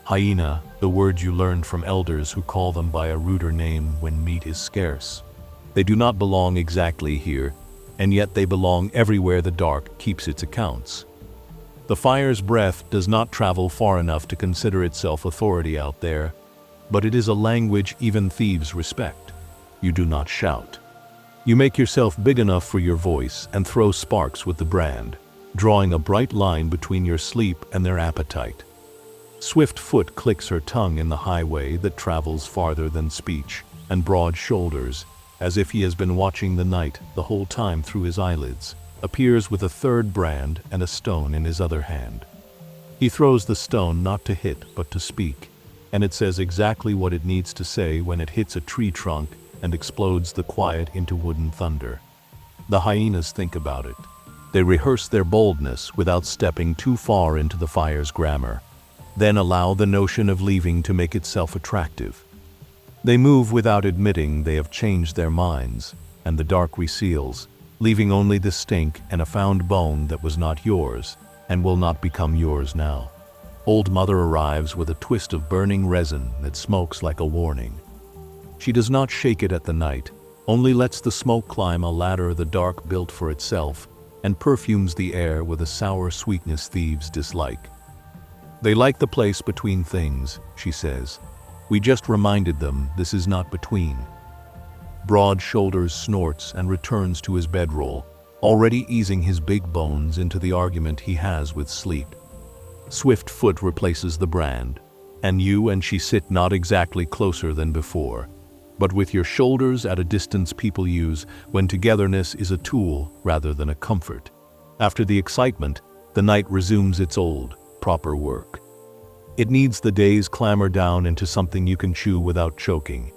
Hyena, the word you learned from elders who call them by a ruder name when meat is scarce. They do not belong exactly here, and yet they belong everywhere the dark keeps its accounts. The fire's breath does not travel far enough to consider itself authority out there, but it is a language even thieves respect. You do not shout. You make yourself big enough for your voice and throw sparks with the brand, drawing a bright line between your sleep and their appetite. Swiftfoot clicks her tongue in the highway that travels farther than speech, and broad shoulders, as if he has been watching the night the whole time through his eyelids, appears with a third brand and a stone in his other hand. He throws the stone not to hit but to speak, and it says exactly what it needs to say when it hits a tree trunk and explodes the quiet into wooden thunder. The hyenas think about it. They rehearse their boldness without stepping too far into the fire's grammar, then allow the notion of leaving to make itself attractive. They move without admitting they have changed their minds, and the dark reseals, leaving only the stink and a found bone that was not yours, and will not become yours now. Old Mother arrives with a twist of burning resin that smokes like a warning. She does not shake it at the night, only lets the smoke climb a ladder the dark built for itself, and perfumes the air with a sour sweetness thieves dislike. They like the place between things, she says. We just reminded them this is not between. Broad Shoulders snorts and returns to his bedroll, already easing his big bones into the argument he has with sleep. Swiftfoot replaces the brand, and you and she sit not exactly closer than before, but with your shoulders at a distance people use when togetherness is a tool rather than a comfort. After the excitement, the night resumes its old, proper work. It needs the day's clamor down into something you can chew without choking.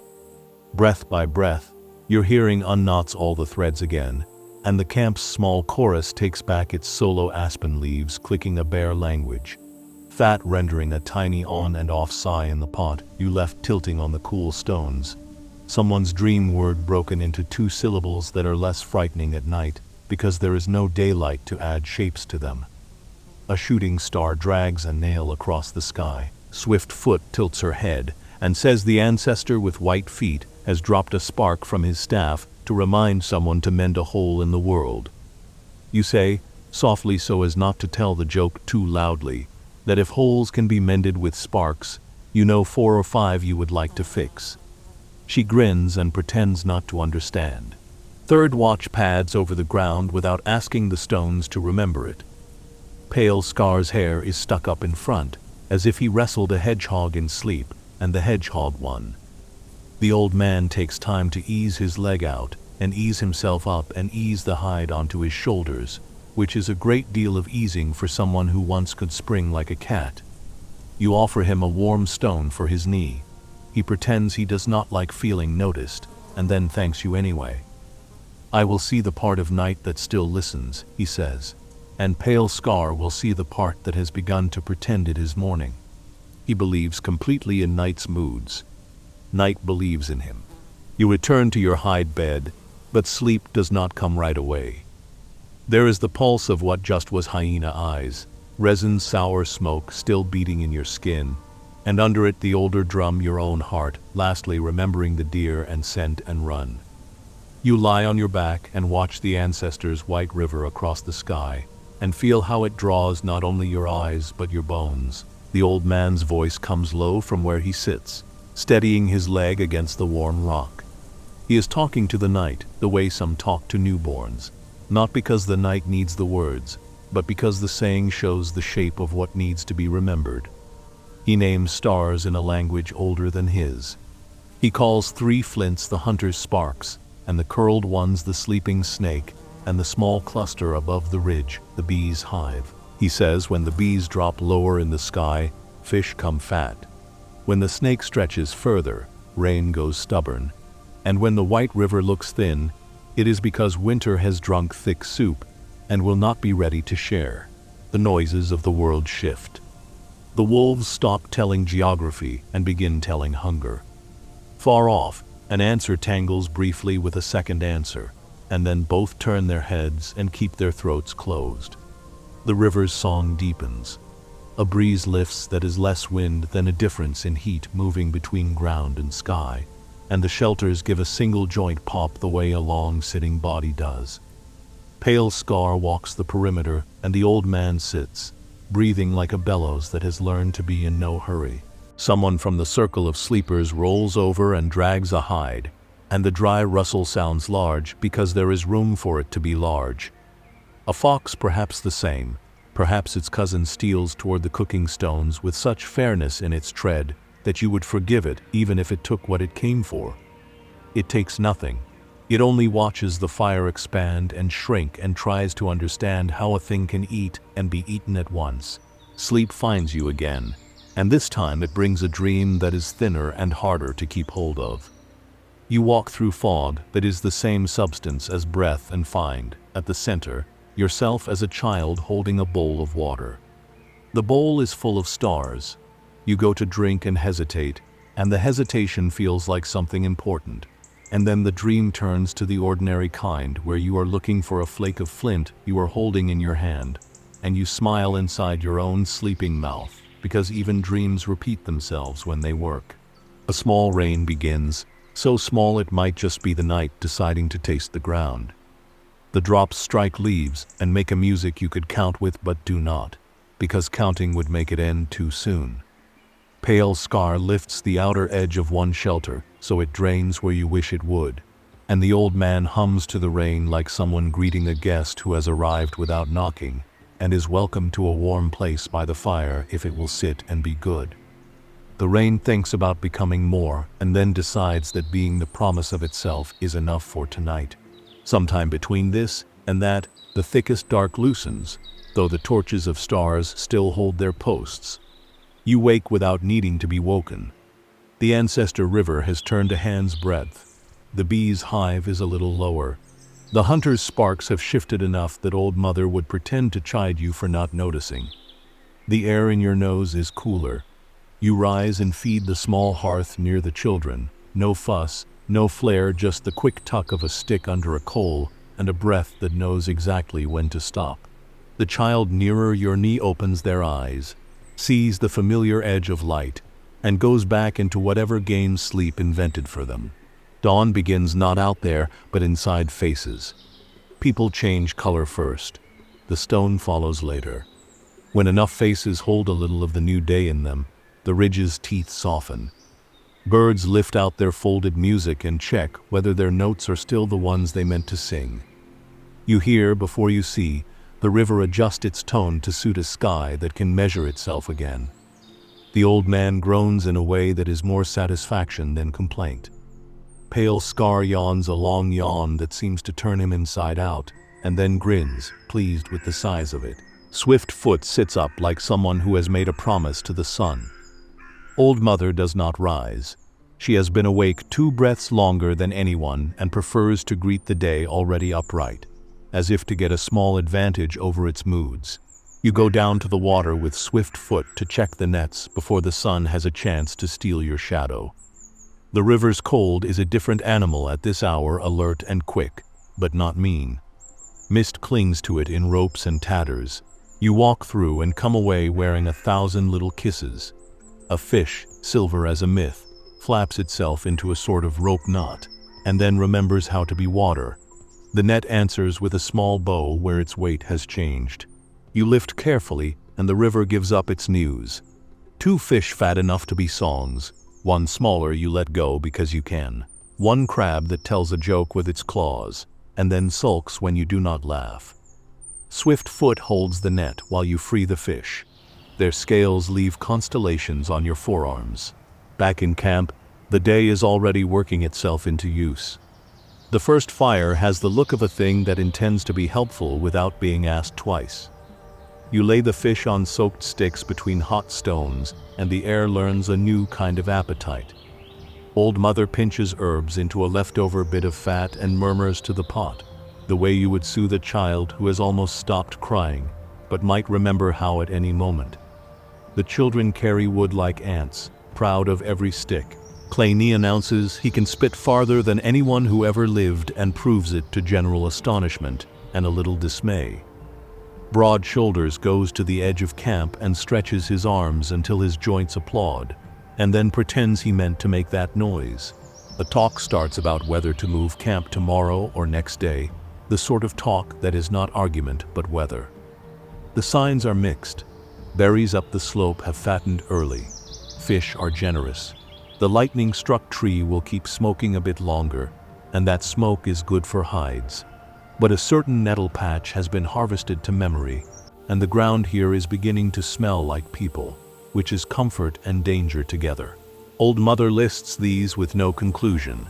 Breath by breath, your hearing unknots all the threads again, and the camp's small chorus takes back its solo aspen leaves clicking a bare language. Fat rendering a tiny on and off sigh in the pot you left tilting on the cool stones. Someone's dream word broken into two syllables that are less frightening at night because there is no daylight to add shapes to them. A shooting star drags a nail across the sky. Swiftfoot tilts her head and says the ancestor with white feet has dropped a spark from his staff to remind someone to mend a hole in the world. You say, softly so as not to tell the joke too loudly, that if holes can be mended with sparks, you know 4 or 5 you would like to fix. She grins and pretends not to understand. Third watch pads over the ground without asking the stones to remember it. Pale Scar's hair is stuck up in front, as if he wrestled a hedgehog in sleep, and the hedgehog won. The old man takes time to ease his leg out, and ease himself up and ease the hide onto his shoulders, which is a great deal of easing for someone who once could spring like a cat. You offer him a warm stone for his knee. He pretends he does not like feeling noticed, and then thanks you anyway. I will see the part of night that still listens, he says, and Pale Scar will see the part that has begun to pretend it is morning. He believes completely in night's moods. Night believes in him. You return to your hide bed, but sleep does not come right away. There is the pulse of what just was hyena eyes, resin sour smoke still beating in your skin, and under it the older drum your own heart, lastly remembering the deer and scent and run. You lie on your back and watch the ancestors' white river across the sky, and feel how it draws not only your eyes but your bones. The old man's voice comes low from where he sits, steadying his leg against the warm rock. He is talking to the night the way some talk to newborns, not because the night needs the words, but because the saying shows the shape of what needs to be remembered. He names stars in a language older than his. He calls 3 flints the hunter's sparks, and the curled ones the sleeping snake, and the small cluster above the ridge, the bee's hive. He says when the bees drop lower in the sky, fish come fat. When the snake stretches further, rain goes stubborn. And when the white river looks thin, it is because winter has drunk thick soup and will not be ready to share. The noises of the world shift. The wolves stop telling geography and begin telling hunger. Far off, an answer tangles briefly with a second answer, and then both turn their heads and keep their throats closed. The river's song deepens. A breeze lifts that is less wind than a difference in heat moving between ground and sky, and the shelters give a single joint pop the way a long-sitting body does. Pale Scar walks the perimeter, and the old man sits, breathing like a bellows that has learned to be in no hurry. Someone from the circle of sleepers rolls over and drags a hide, and the dry rustle sounds large because there is room for it to be large. A fox perhaps the same, perhaps its cousin steals toward the cooking stones with such fairness in its tread that you would forgive it even if it took what it came for. It takes nothing. It only watches the fire expand and shrink and tries to understand how a thing can eat and be eaten at once. Sleep finds you again, and this time it brings a dream that is thinner and harder to keep hold of. You walk through fog that is the same substance as breath and find, at the center, yourself as a child holding a bowl of water. The bowl is full of stars. You go to drink and hesitate, and the hesitation feels like something important. And then the dream turns to the ordinary kind where you are looking for a flake of flint you are holding in your hand, and you smile inside your own sleeping mouth, because even dreams repeat themselves when they work. A small rain begins, so small it might just be the night deciding to taste the ground. The drops strike leaves and make a music you could count with but do not, because counting would make it end too soon. Pale Scar lifts the outer edge of one shelter so it drains where you wish it would, and the old man hums to the rain like someone greeting a guest who has arrived without knocking and is welcome to a warm place by the fire if it will sit and be good. The rain thinks about becoming more and then decides that being the promise of itself is enough for tonight. Sometime between this and that, the thickest dark loosens, though the torches of stars still hold their posts. You wake without needing to be woken. The ancestor river has turned a hand's breadth. The bee's hive is a little lower. The hunter's sparks have shifted enough that old mother would pretend to chide you for not noticing. The air in your nose is cooler. You rise and feed the small hearth near the children. No fuss, no flare, just the quick tuck of a stick under a coal and a breath that knows exactly when to stop. The child nearer your knee opens their eyes, sees the familiar edge of light, and goes back into whatever game sleep invented for them. Dawn begins not out there, but inside faces. People change color first. The stone follows later. When enough faces hold a little of the new day in them, the ridge's teeth soften. Birds lift out their folded music and check whether their notes are still the ones they meant to sing. You hear, before you see, the river adjust its tone to suit a sky that can measure itself again. The old man groans in a way that is more satisfaction than complaint. Pale Scar yawns a long yawn that seems to turn him inside out, and then grins, pleased with the size of it. Swift Foot sits up like someone who has made a promise to the sun. Old Mother does not rise. She has been awake 2 breaths longer than anyone and prefers to greet the day already upright, as if to get a small advantage over its moods. You go down to the water with Swift Foot to check the nets before the sun has a chance to steal your shadow. The river's cold is a different animal at this hour, alert and quick, but not mean. Mist clings to it in ropes and tatters. You walk through and come away wearing 1,000 little kisses. A fish, silver as a myth, flaps itself into a sort of rope knot, and then remembers how to be water. The net answers with a small bow where its weight has changed. You lift carefully, and the river gives up its news. 2 fish fat enough to be songs. 1 smaller you let go because you can. 1 crab that tells a joke with its claws, and then sulks when you do not laugh. Swift Foot holds the net while you free the fish. Their scales leave constellations on your forearms. Back in camp, the day is already working itself into use. The first fire has the look of a thing that intends to be helpful without being asked twice. You lay the fish on soaked sticks between hot stones, and the air learns a new kind of appetite. Old Mother pinches herbs into a leftover bit of fat and murmurs to the pot, the way you would soothe a child who has almost stopped crying, but might remember how at any moment. The children carry wood like ants, proud of every stick. Clay announces he can spit farther than anyone who ever lived and proves it to general astonishment and a little dismay. Broad Shoulders goes to the edge of camp and stretches his arms until his joints applaud, and then pretends he meant to make that noise. A talk starts about whether to move camp tomorrow or next day, the sort of talk that is not argument but weather. The signs are mixed. Berries up the slope have fattened early. Fish are generous. The lightning-struck tree will keep smoking a bit longer, and that smoke is good for hides. But a certain nettle patch has been harvested to memory, and the ground here is beginning to smell like people, which is comfort and danger together. Old Mother lists these with no conclusion.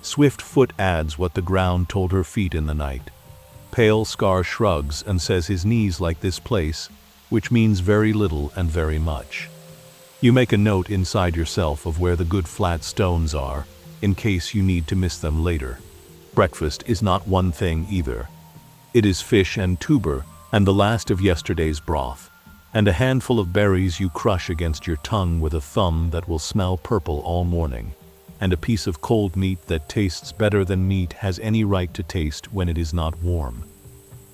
Swift Foot adds what the ground told her feet in the night. Pale Scar shrugs and says his knees like this place, which means very little and very much. You make a note inside yourself of where the good flat stones are, in case you need to miss them later. Breakfast is not one thing either. It is fish and tuber, and the last of yesterday's broth, and a handful of berries you crush against your tongue with a thumb that will smell purple all morning, and a piece of cold meat that tastes better than meat has any right to taste when it is not warm.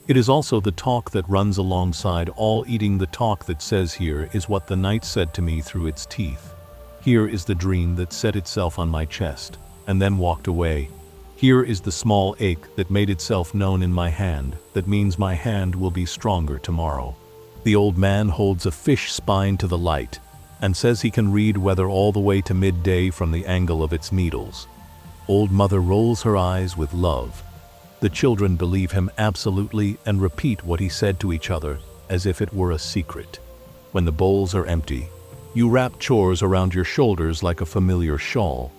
It is also the talk that runs alongside all eating, the talk that says here is what the night said to me through its teeth. Here is the dream that set itself on my chest, and then walked away. Here is the small ache that made itself known in my hand, that means my hand will be stronger tomorrow. The old man holds a fish spine to the light, and says he can read weather all the way to midday from the angle of its needles. Old Mother rolls her eyes with love. The children believe him absolutely and repeat what he said to each other as if it were a secret. When the bowls are empty, you wrap chores around your shoulders like a familiar shawl.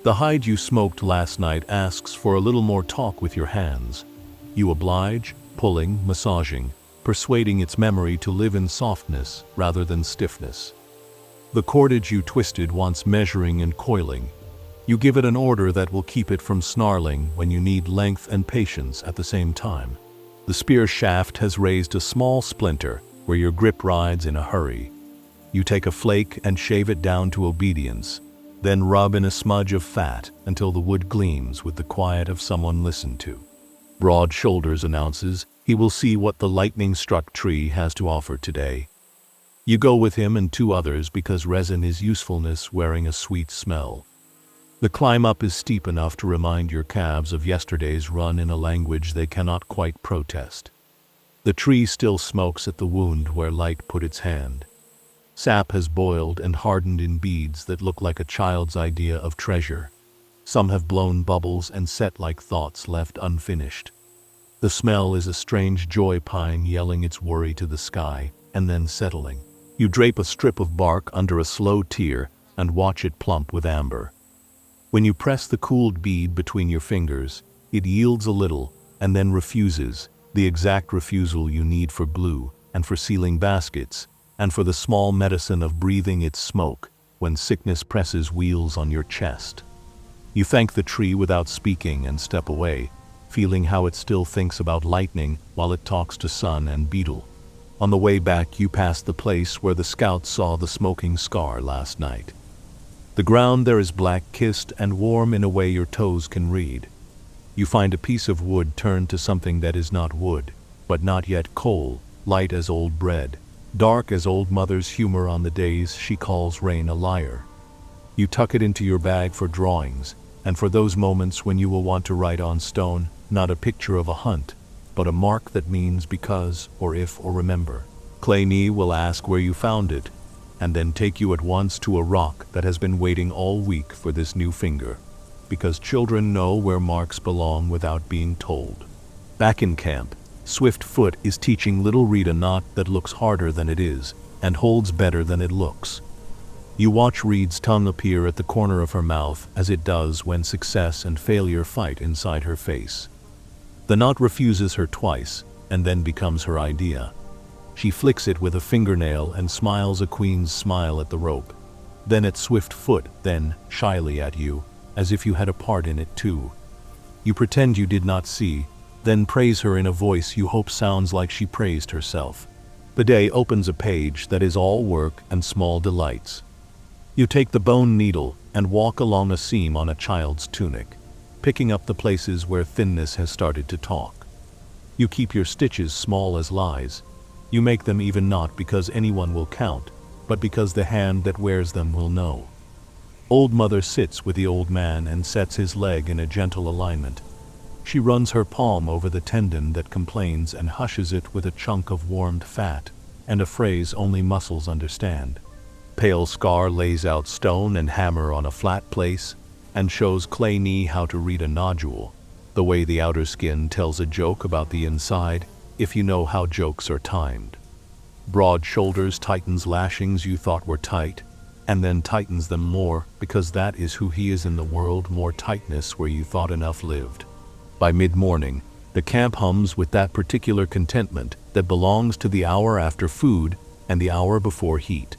The hide you smoked last night asks for a little more talk with your hands. You oblige, pulling, massaging, persuading its memory to live in softness rather than stiffness. The cordage you twisted wants measuring and coiling. You give it an order that will keep it from snarling when you need length and patience at the same time. The spear shaft has raised a small splinter where your grip rides in a hurry. You take a flake and shave it down to obedience, then rub in a smudge of fat until the wood gleams with the quiet of someone listened to. Broad Shoulders announces he will see what the lightning-struck tree has to offer today. You go with him and 2 others because resin is usefulness wearing a sweet smell. The climb up is steep enough to remind your calves of yesterday's run in a language they cannot quite protest. The tree still smokes at the wound where light put its hand. Sap has boiled and hardened in beads that look like a child's idea of treasure. Some have blown bubbles and set like thoughts left unfinished. The smell is a strange joy pine yelling its worry to the sky and then settling. You drape a strip of bark under a slow tear and watch it plump with amber. When you press the cooled bead between your fingers, it yields a little and then refuses, the exact refusal you need for glue and for sealing baskets, and for the small medicine of breathing its smoke when sickness presses wheels on your chest. You thank the tree without speaking and step away, feeling how it still thinks about lightning while it talks to sun and beetle. On the way back you pass the place where the scouts saw the smoking scar last night. The ground there is black-kissed and warm in a way your toes can read. You find a piece of wood turned to something that is not wood, but not yet coal, light as old bread, dark as old Mother's humor on the days she calls rain a liar. You tuck it into your bag for drawings, and for those moments when you will want to write on stone, not a picture of a hunt, but a mark that means because, or if, or remember. Clay will ask where you found it, and then take you at once to a rock that has been waiting all week for this new finger, because children know where marks belong without being told. Back in camp, Swift Foot is teaching little Reed a knot that looks harder than it is, and holds better than it looks. You watch Reed's tongue appear at the corner of her mouth as it does when success and failure fight inside her face. The knot refuses her twice, and then becomes her idea. She flicks it with a fingernail and smiles a queen's smile at the rope. Then at swift foot, then shyly at you, as if you had a part in it too. You pretend you did not see, then praise her in a voice you hope sounds like she praised herself. Bidet opens a page that is all work and small delights. You take the bone needle and walk along a seam on a child's tunic, picking up the places where thinness has started to talk. You keep your stitches small as lies. You make them even not because anyone will count, but because the hand that wears them will know. Old mother sits with the old man and sets his leg in a gentle alignment. She runs her palm over the tendon that complains and hushes it with a chunk of warmed fat, and a phrase only muscles understand. Pale Scar lays out stone and hammer on a flat place, and shows Clay Knee how to read a nodule, the way the outer skin tells a joke about the inside, if you know how jokes are timed. Broad Shoulders tightens lashings you thought were tight, and then tightens them more, because that is who he is in the world, more tightness where you thought enough lived. By mid-morning, the camp hums with that particular contentment that belongs to the hour after food and the hour before heat.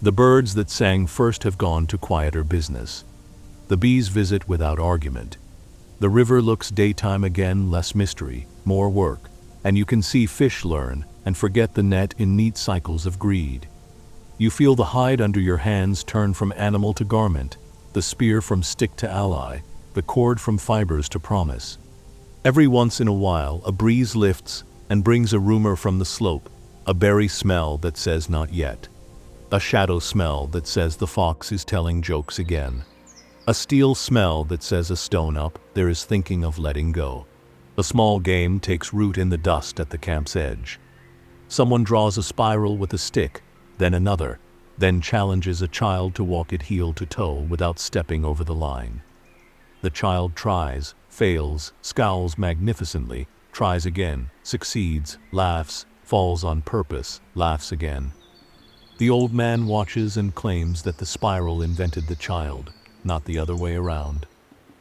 The birds that sang first have gone to quieter business. The bees visit without argument. The river looks daytime again, less mystery, more work, and you can see fish learn and forget the net in neat cycles of greed. You feel the hide under your hands turn from animal to garment, the spear from stick to ally, the cord from fibers to promise. Every once in a while a breeze lifts and brings a rumor from the slope, a berry smell that says not yet, a shadow smell that says the fox is telling jokes again, a steel smell that says a stone up there is thinking of letting go. A small game takes root in the dust at the camp's edge. Someone draws a spiral with a stick, then another, then challenges a child to walk it heel to toe without stepping over the line. The child tries, fails, scowls magnificently, tries again, succeeds, laughs, falls on purpose, laughs again. The old man watches and claims that the spiral invented the child, not the other way around.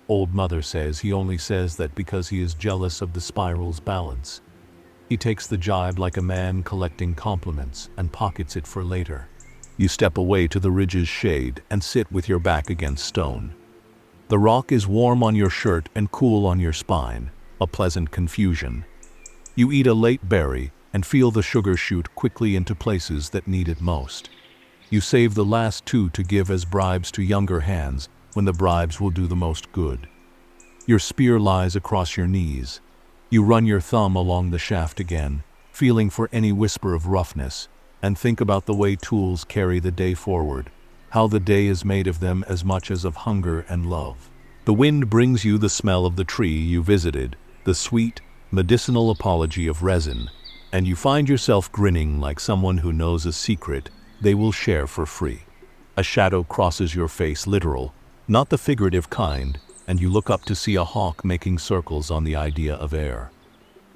Old mother says he only says that because he is jealous of the spiral's balance. He takes the jibe like a man collecting compliments and pockets it for later. You step away to the ridge's shade and sit with your back against stone. The rock is warm on your shirt and cool on your spine, a pleasant confusion. You eat a late berry and feel the sugar shoot quickly into places that need it most. You save the last two to give as bribes to younger hands when the bribes will do the most good. Your spear lies across your knees. You run your thumb along the shaft again, feeling for any whisper of roughness, and think about the way tools carry the day forward, how the day is made of them as much as of hunger and love. The wind brings you the smell of the tree you visited, the sweet, medicinal apology of resin, and you find yourself grinning like someone who knows a secret they will share for free. A shadow crosses your face, literal, not the figurative kind, and you look up to see a hawk making circles on the idea of air.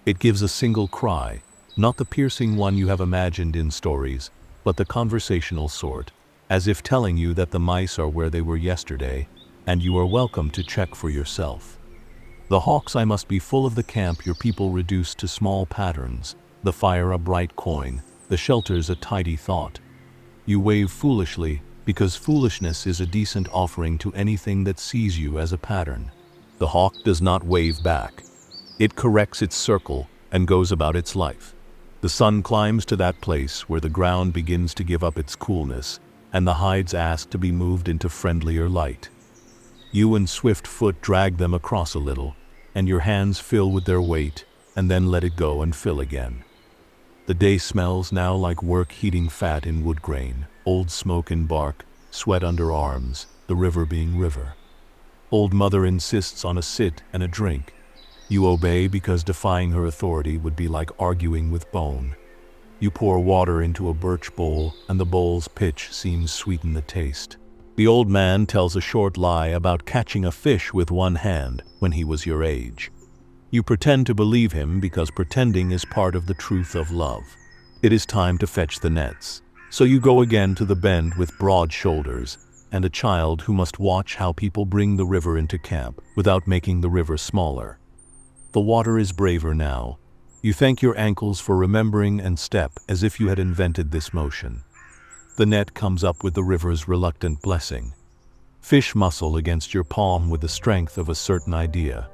It gives a single cry, not the piercing one you have imagined in stories, but the conversational sort, as if telling you that the mice are where they were yesterday, and you are welcome to check for yourself. The hawk's eye must be full of the camp your people reduced to small patterns, the fire a bright coin, the shelters a tidy thought. You wave foolishly, because foolishness is a decent offering to anything that sees you as a pattern. The hawk does not wave back. It corrects its circle and goes about its life. The sun climbs to that place where the ground begins to give up its coolness, and the hides ask to be moved into friendlier light. You and swift foot drag them across a little, and your hands fill with their weight, and then let it go and fill again. The day smells now like work heating fat in wood grain, old smoke in bark, sweat under arms, the river being river. Old mother insists on a sit and a drink. You obey because defying her authority would be like arguing with bone. You pour water into a birch bowl, and the bowl's pitch seems sweeten the taste. The old man tells a short lie about catching a fish with one hand when he was your age. You pretend to believe him because pretending is part of the truth of love. It is time to fetch the nets. So you go again to the bend with broad shoulders, and a child who must watch how people bring the river into camp without making the river smaller. The water is braver now. You thank your ankles for remembering and step as if you had invented this motion. The net comes up with the river's reluctant blessing. Fish muscle against your palm with the strength of a certain idea.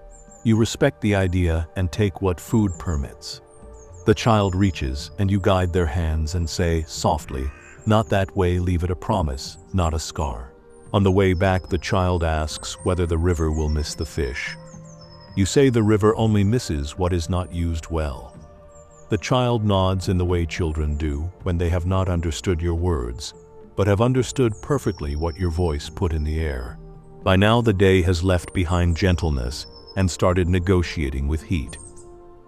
You respect the idea and take what food permits. The child reaches, and you guide their hands and say, softly, "Not that way, leave it a promise, not a scar." On the way back, the child asks whether the river will miss the fish. You say the river only misses what is not used well. The child nods in the way children do when they have not understood your words, but have understood perfectly what your voice put in the air. By now the day has left behind gentleness and started negotiating with heat.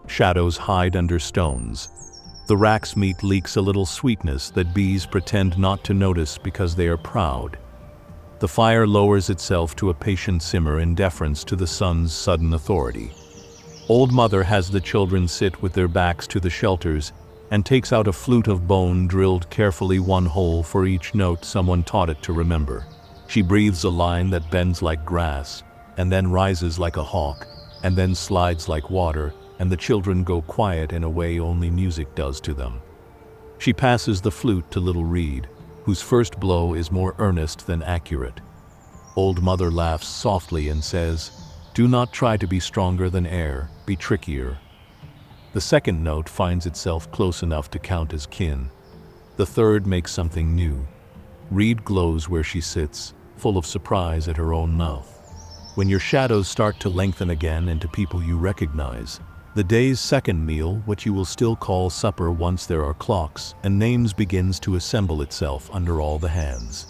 Shadows hide under stones. The rack's meat leaks a little sweetness that bees pretend not to notice because they are proud. The fire lowers itself to a patient simmer in deference to the sun's sudden authority. Old Mother has the children sit with their backs to the shelters and takes out a flute of bone drilled carefully one hole for each note someone taught it to remember. She breathes a line that bends like grass, and then rises like a hawk, and then slides like water, and the children go quiet in a way only music does to them. She passes the flute to little Reed, whose first blow is more earnest than accurate. Old Mother laughs softly and says, "Do not try to be stronger than air, be trickier." The second note finds itself close enough to count as kin. The third makes something new. Reed glows where she sits, full of surprise at her own mouth. When your shadows start to lengthen again into people you recognize, the day's second meal, what you will still call supper once there are clocks and names, begins to assemble itself under all the hands.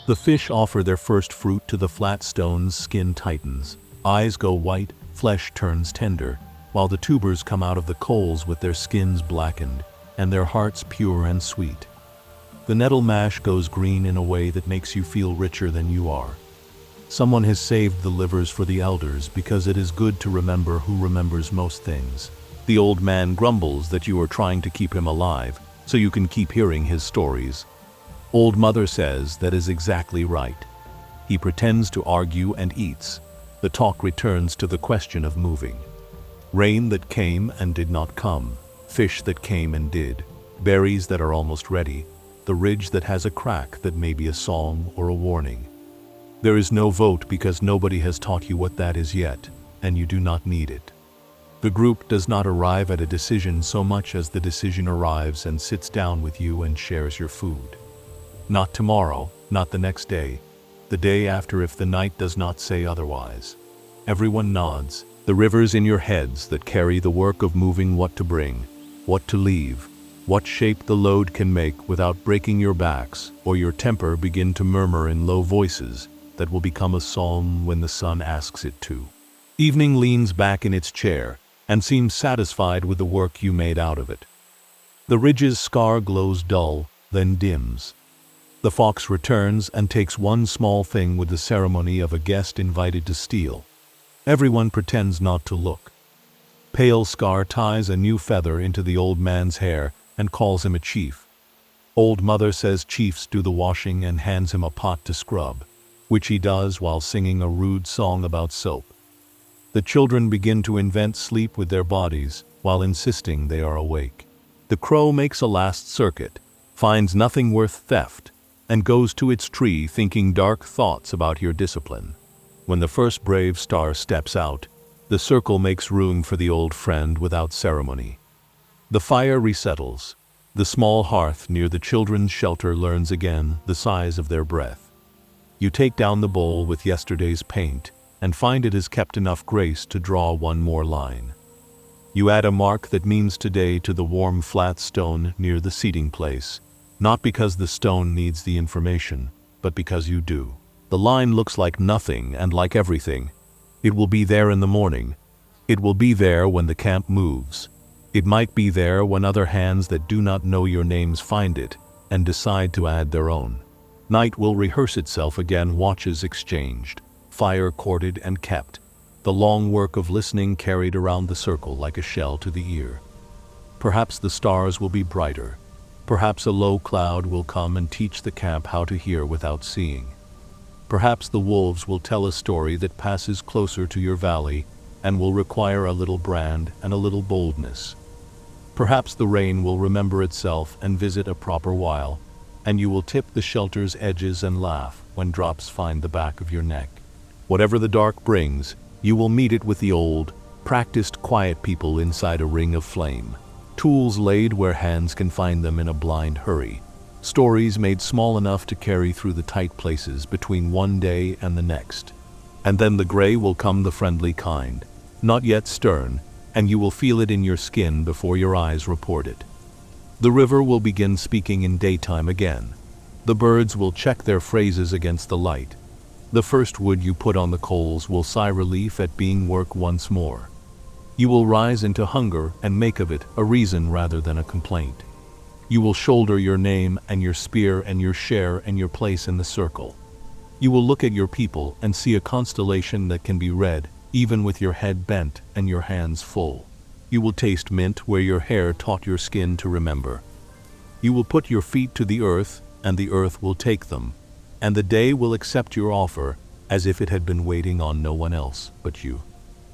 The fish offer their first fruit to the flat stones, skin tightens, eyes go white, flesh turns tender, while the tubers come out of the coals with their skins blackened and their hearts pure and sweet. The nettle mash goes green in a way that makes you feel richer than you are. Someone has saved the livers for the elders because it is good to remember who remembers most things. The old man grumbles that you are trying to keep him alive so you can keep hearing his stories. Old Mother says that is exactly right. He pretends to argue and eats. The talk returns to the question of moving. Rain that came and did not come, fish that came and did, berries that are almost ready, the ridge that has a crack that may be a song or a warning. There is no vote because nobody has taught you what that is yet, and you do not need it. The group does not arrive at a decision so much as the decision arrives and sits down with you and shares your food. Not tomorrow, not the next day, the day after if the night does not say otherwise. Everyone nods, the rivers in your heads that carry the work of moving what to bring, what to leave, what shape the load can make without breaking your backs or your temper begin to murmur in low voices that will become a psalm when the sun asks it to. Evening leans back in its chair and seems satisfied with the work you made out of it. The ridge's scar glows dull, then dims. The fox returns and takes one small thing with the ceremony of a guest invited to steal. Everyone pretends not to look. Pale Scar ties a new feather into the old man's hair and calls him a chief. Old Mother says chiefs do the washing and hands him a pot to scrub, which he does while singing a rude song about soap. The children begin to invent sleep with their bodies while insisting they are awake. The crow makes a last circuit, finds nothing worth theft, and goes to its tree thinking dark thoughts about your discipline. When the first brave star steps out, the circle makes room for the old friend without ceremony. The fire resettles. The small hearth near the children's shelter learns again the size of their breath. You take down the bowl with yesterday's paint and find it has kept enough grace to draw one more line. You add a mark that means today to the warm flat stone near the seating place, not because the stone needs the information, but because you do. The line looks like nothing and like everything. It will be there in the morning. It will be there when the camp moves. It might be there when other hands that do not know your names find it and decide to add their own. Night will rehearse itself again, watches exchanged, fire courted and kept, the long work of listening carried around the circle like a shell to the ear. Perhaps the stars will be brighter. Perhaps a low cloud will come and teach the camp how to hear without seeing. Perhaps the wolves will tell a story that passes closer to your valley and will require a little brand and a little boldness. Perhaps the rain will remember itself and visit a proper while, and you will tip the shelter's edges and laugh when drops find the back of your neck. Whatever the dark brings, you will meet it with the old, practiced quiet people inside a ring of flame. Tools laid where hands can find them in a blind hurry. Stories made small enough to carry through the tight places between one day and the next. And then the gray will come, the friendly kind, not yet stern, and you will feel it in your skin before your eyes report it. The river will begin speaking in daytime again. The birds will check their phrases against the light. The first wood you put on the coals will sigh relief at being work once more. You will rise into hunger and make of it a reason rather than a complaint. You will shoulder your name and your spear and your share and your place in the circle. You will look at your people and see a constellation that can be read even with your head bent and your hands full. You will taste mint where your hair taught your skin to remember. You will put your feet to the earth, and the earth will take them, and the day will accept your offer as if it had been waiting on no one else but you.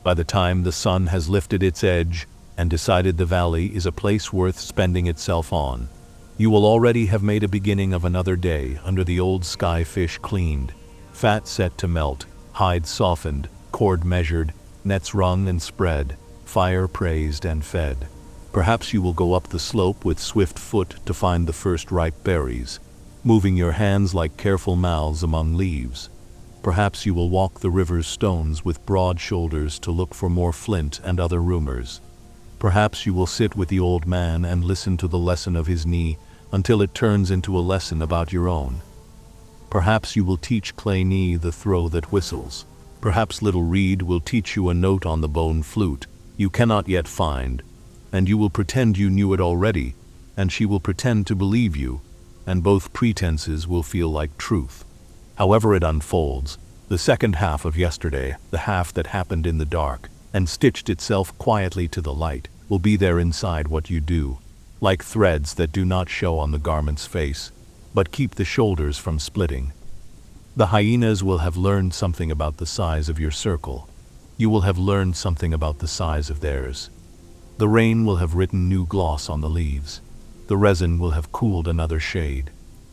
By the time the sun has lifted its edge and decided the valley is a place worth spending itself on, you will already have made a beginning of another day under the old sky. Fish cleaned, fat set to melt, hide softened, cord measured, nets wrung and spread, fire praised and fed. Perhaps you will go up the slope with swift foot to find the first ripe berries, moving your hands like careful mouths among leaves. Perhaps you will walk the river's stones with broad shoulders to look for more flint and other rumors. Perhaps you will sit with the old man and listen to the lesson of his knee until it turns into a lesson about your own. Perhaps you will teach clay knee the throw that whistles. Perhaps little Reed will teach you a note on the bone flute you cannot yet find, and you will pretend you knew it already, and she will pretend to believe you, and both pretenses will feel like truth. However it unfolds, the second half of yesterday, the half that happened in the dark and stitched itself quietly to the light, will be there inside what you do, like threads that do not show on the garment's face, but keep the shoulders from splitting. The hyenas will have learned something about the size of your circle. You will have learned something about the size of theirs. The rain will have written new gloss on the leaves. The resin will have cooled another shade.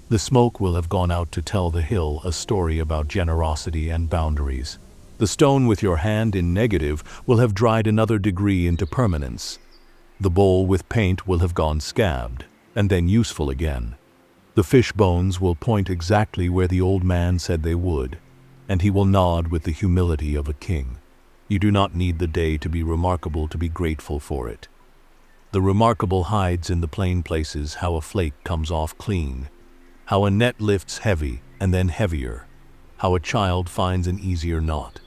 The smoke will have gone out to tell the hill a story about generosity and boundaries. The stone with your hand in negative will have dried another degree into permanence. The bowl with paint will have gone scabbed, and then useful again. The fish bones will point exactly where the old man said they would, and he will nod with the humility of a king. You do not need the day to be remarkable to be grateful for it. The remarkable hides in the plain places how a flake comes off clean, how a net lifts heavy and then heavier, how a child finds an easier knot,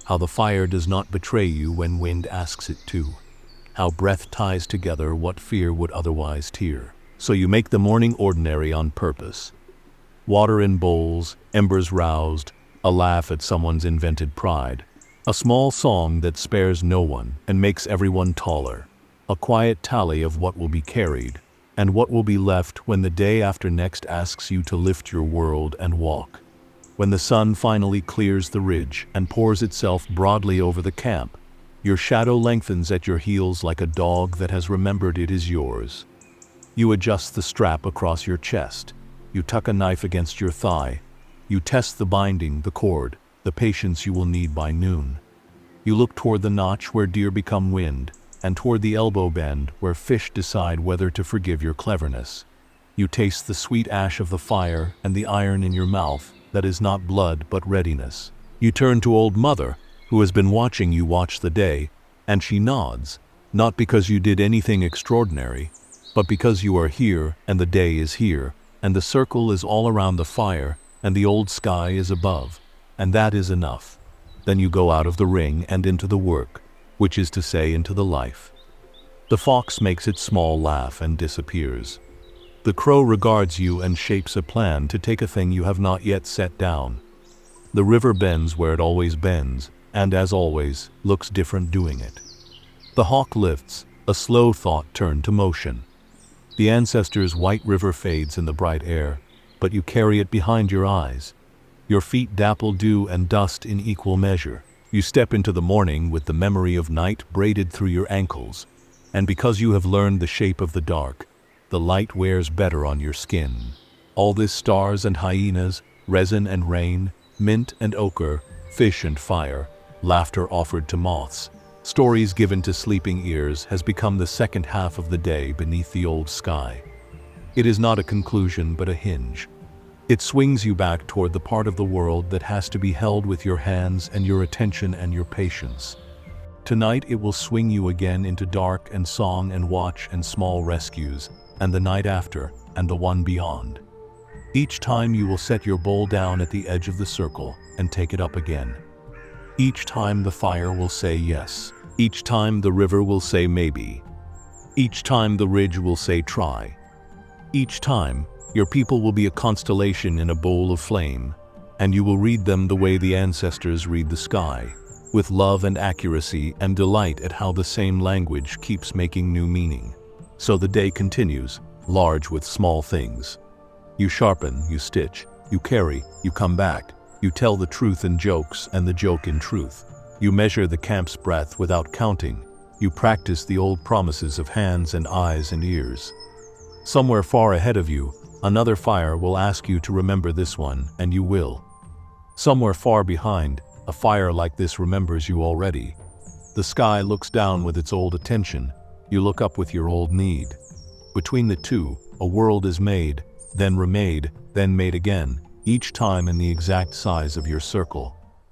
how the fire does not betray you when wind asks it to, how breath ties together what fear would otherwise tear. So you make the morning ordinary on purpose. Water in bowls, embers roused, a laugh at someone's invented pride, a small song that spares no one and makes everyone taller, a quiet tally of what will be carried and what will be left when the day after next asks you to lift your world and walk. When the sun finally clears the ridge and pours itself broadly over the camp, your shadow lengthens at your heels like a dog that has remembered it is yours. You adjust the strap across your chest. You tuck a knife against your thigh. You test the binding, the cord, the patience you will need by noon. You look toward the notch where deer become wind, and toward the elbow bend where fish decide whether to forgive your cleverness. You taste the sweet ash of the fire and the iron in your mouth that is not blood but readiness. You turn to old mother, who has been watching you watch the day, and she nods, not because you did anything extraordinary, but because you are here and the day is here, and the circle is all around the fire, and the old sky is above, and that is enough. Then you go out of the ring and into the work, which is to say into the life. The fox makes its small laugh and disappears. The crow regards you and shapes a plan to take a thing you have not yet set down. The river bends where it always bends, and as always, looks different doing it. The hawk lifts, a slow thought turned to motion. The ancestors' white river fades in the bright air, but you carry it behind your eyes. Your feet dapple dew and dust in equal measure. You step into the morning with the memory of night braided through your ankles. And because you have learned the shape of the dark, the light wears better on your skin. All this stars and hyenas, resin and rain, mint and ochre, fish and fire, laughter offered to moths, stories given to sleeping ears has become the second half of the day beneath the old sky. It is not a conclusion but a hinge. It swings you back toward the part of the world that has to be held with your hands and your attention and your patience. Tonight it will swing you again into dark and song and watch and small rescues, and the night after, and the one beyond. Each time you will set your bowl down at the edge of the circle and take it up again. Each time the fire will say yes. Each time the river will say maybe. Each time the ridge will say try. Each time, your people will be a constellation in a bowl of flame, and you will read them the way the ancestors read the sky, with love and accuracy and delight at how the same language keeps making new meaning. So the day continues, large with small things. You sharpen, you stitch, you carry, you come back, you tell the truth in jokes and the joke in truth. You measure the camp's breadth without counting. You practice the old promises of hands and eyes and ears. Somewhere far ahead of you, another fire will ask you to remember this one, and you will. Somewhere far behind, a fire like this remembers you already. The sky looks down with its old attention. You look up with your old need. Between the two, a world is made, then remade, then made again, each time in the exact size of your circle.